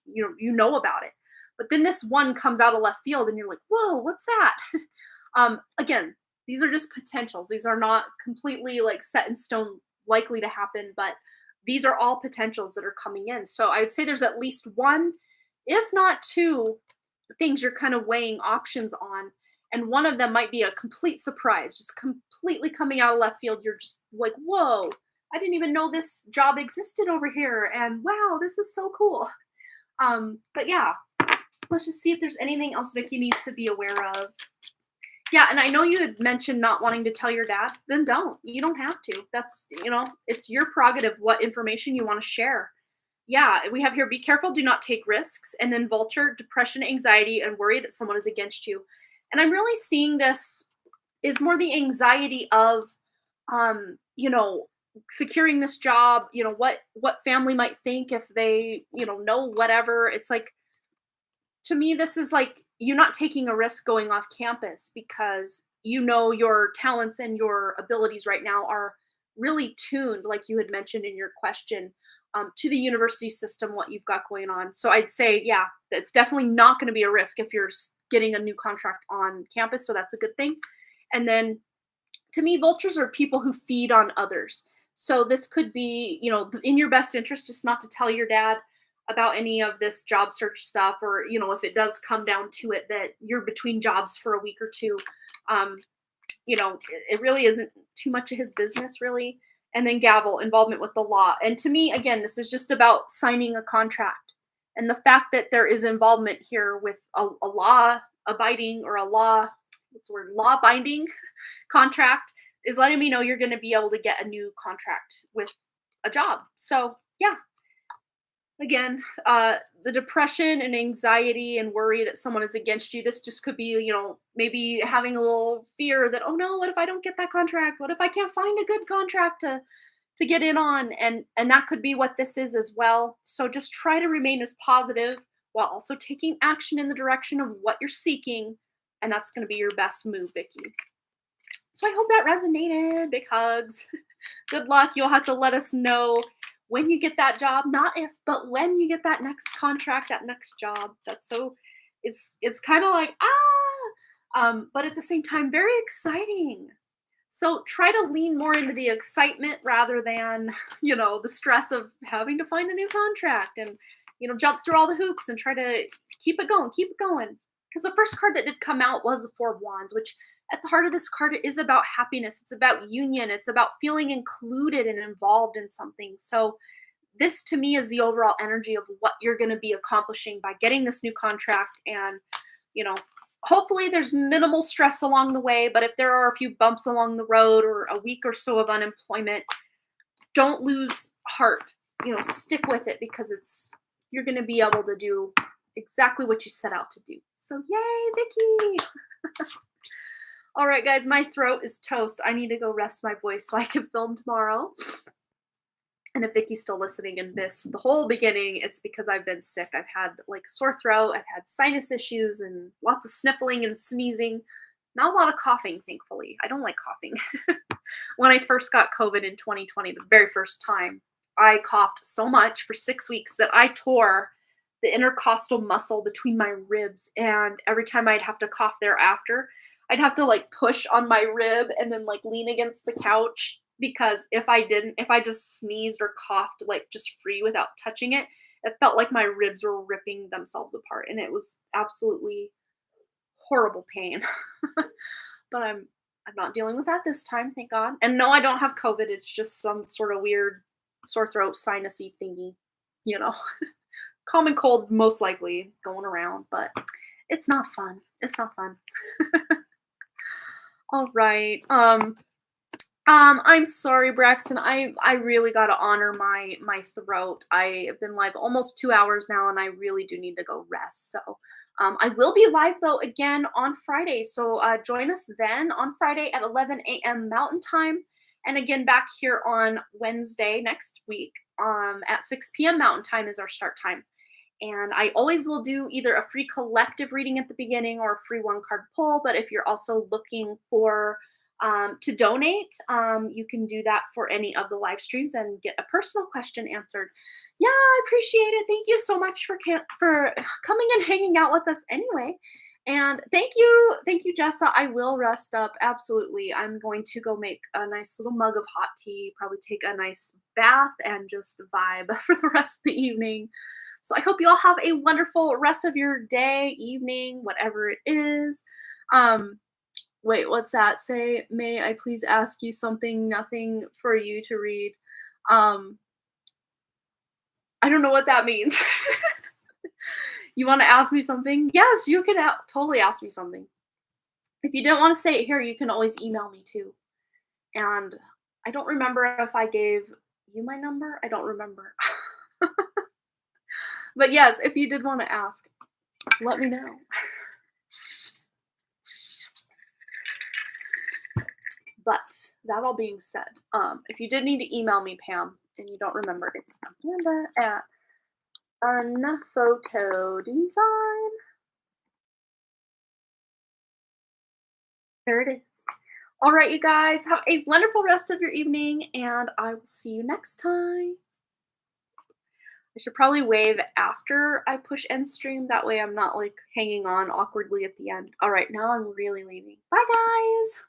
you know about it. But then this one comes out of left field and you're like, whoa, what's that? Again, these are just potentials. These are not completely like set in stone likely to happen, but these are all potentials that are coming in. So I would say there's at least one, if not two, things you're kind of weighing options on. And one of them might be a complete surprise, just completely coming out of left field. You're just like, whoa, I didn't even know this job existed over here. And wow, this is so cool. But yeah, let's just see if there's anything else Vicky needs to be aware of. Yeah, and I know you had mentioned not wanting to tell your dad. Then don't. You don't have to. That's, it's your prerogative what information you want to share. Yeah, we have here, be careful, do not take risks. And then vulture, depression, anxiety, and worry that someone is against you. And I'm really seeing this is more the anxiety of, securing this job, what family might think if they, know whatever. It's like, to me, this is like you not taking a risk going off campus because your talents and your abilities right now are really tuned, like you had mentioned in your question, to the university system, what you've got going on. So I'd say, yeah, it's definitely not going to be a risk if you're getting a new contract on campus. So that's a good thing. And then to me, vultures are people who feed on others. So this could be, in your best interest just not to tell your dad about any of this job search stuff, or, if it does come down to it that you're between jobs for a week or two. Um, it really isn't too much of his business, really. And then gavel, involvement with the law. And to me, again, this is just about signing a contract. And the fact that there is involvement here with a law abiding, or a law, what's the word, law binding contract, is letting me know you're going to be able to get a new contract with a job. So, yeah, again, the depression and anxiety and worry that someone is against you, this just could be, maybe having a little fear that, oh no, what if I don't get that contract? What if I can't find a good contract to get in on? And that could be what this is as well. So just try to remain as positive while also taking action in the direction of what you're seeking. And that's going to be your best move, Vicky. So I hope that resonated. Big hugs. Good luck. You'll have to let us know when you get that job, not if, but when you get that next contract, that next job. That's so, it's kind of like, but at the same time, very exciting. So try to lean more into the excitement rather than, the stress of having to find a new contract, and, jump through all the hoops and try to keep it going, keep it going. Because the first card that did come out was the Four of Wands, which at the heart of this card, it is about happiness. It's about union. It's about feeling included and involved in something. So this to me is the overall energy of what you're going to be accomplishing by getting this new contract. And, hopefully there's minimal stress along the way, but if there are a few bumps along the road or a week or so of unemployment, don't lose heart. Stick with it, because you're going to be able to do exactly what you set out to do. So yay, Vicky. All right, guys, my throat is toast. I need to go rest my voice so I can film tomorrow. And if Vicky's still listening and missed the whole beginning, it's because I've been sick. I've had like a sore throat. I've had sinus issues and lots of sniffling and sneezing. Not a lot of coughing, thankfully. I don't like coughing. When I first got COVID in 2020, the very first time, I coughed so much for 6 weeks that I tore the intercostal muscle between my ribs. And every time I'd have to cough thereafter, I'd have to like push on my rib and then like lean against the couch, because if I just sneezed or coughed like just free without touching it, it felt like my ribs were ripping themselves apart, and it was absolutely horrible pain. But I'm not dealing with that this time, thank God. And no, I don't have COVID. It's just some sort of weird sore throat sinusy thingy, common cold most likely going around, but it's not fun. It's not fun. All right. I'm sorry, Braxton. I really got to honor my throat. I have been live almost 2 hours now, and I really do need to go rest. So I will be live though again on Friday. So join us then on Friday at 11 a.m. Mountain Time, and again back here on Wednesday next week at 6 p.m. Mountain Time is our start time. And I always will do either a free collective reading at the beginning or a free one card pull. But if you're also looking for to donate, you can do that for any of the live streams and get a personal question answered. Yeah, I appreciate it. Thank you so much for coming and hanging out with us anyway. And thank you, Jessa. I will rest up. Absolutely. I'm going to go make a nice little mug of hot tea, probably take a nice bath, and just vibe for the rest of the evening. So I hope you all have a wonderful rest of your day, evening, whatever it is. Wait, what's that say? May I please ask you something? Nothing for you to read. I don't know what that means. You want to ask me something? Yes, you can totally ask me something. If you didn't want to say it here, you can always email me too. And I don't remember if I gave you my number. I don't remember. But yes, if you did want to ask, let me know. But that all being said, if you did need to email me, Pam, and you don't remember, it's Amanda at Unphoto Design. There it is. All right, you guys, have a wonderful rest of your evening, and I will see you next time. I should probably wave after I push end stream. That way I'm not like hanging on awkwardly at the end. All right, now I'm really leaving. Bye, guys.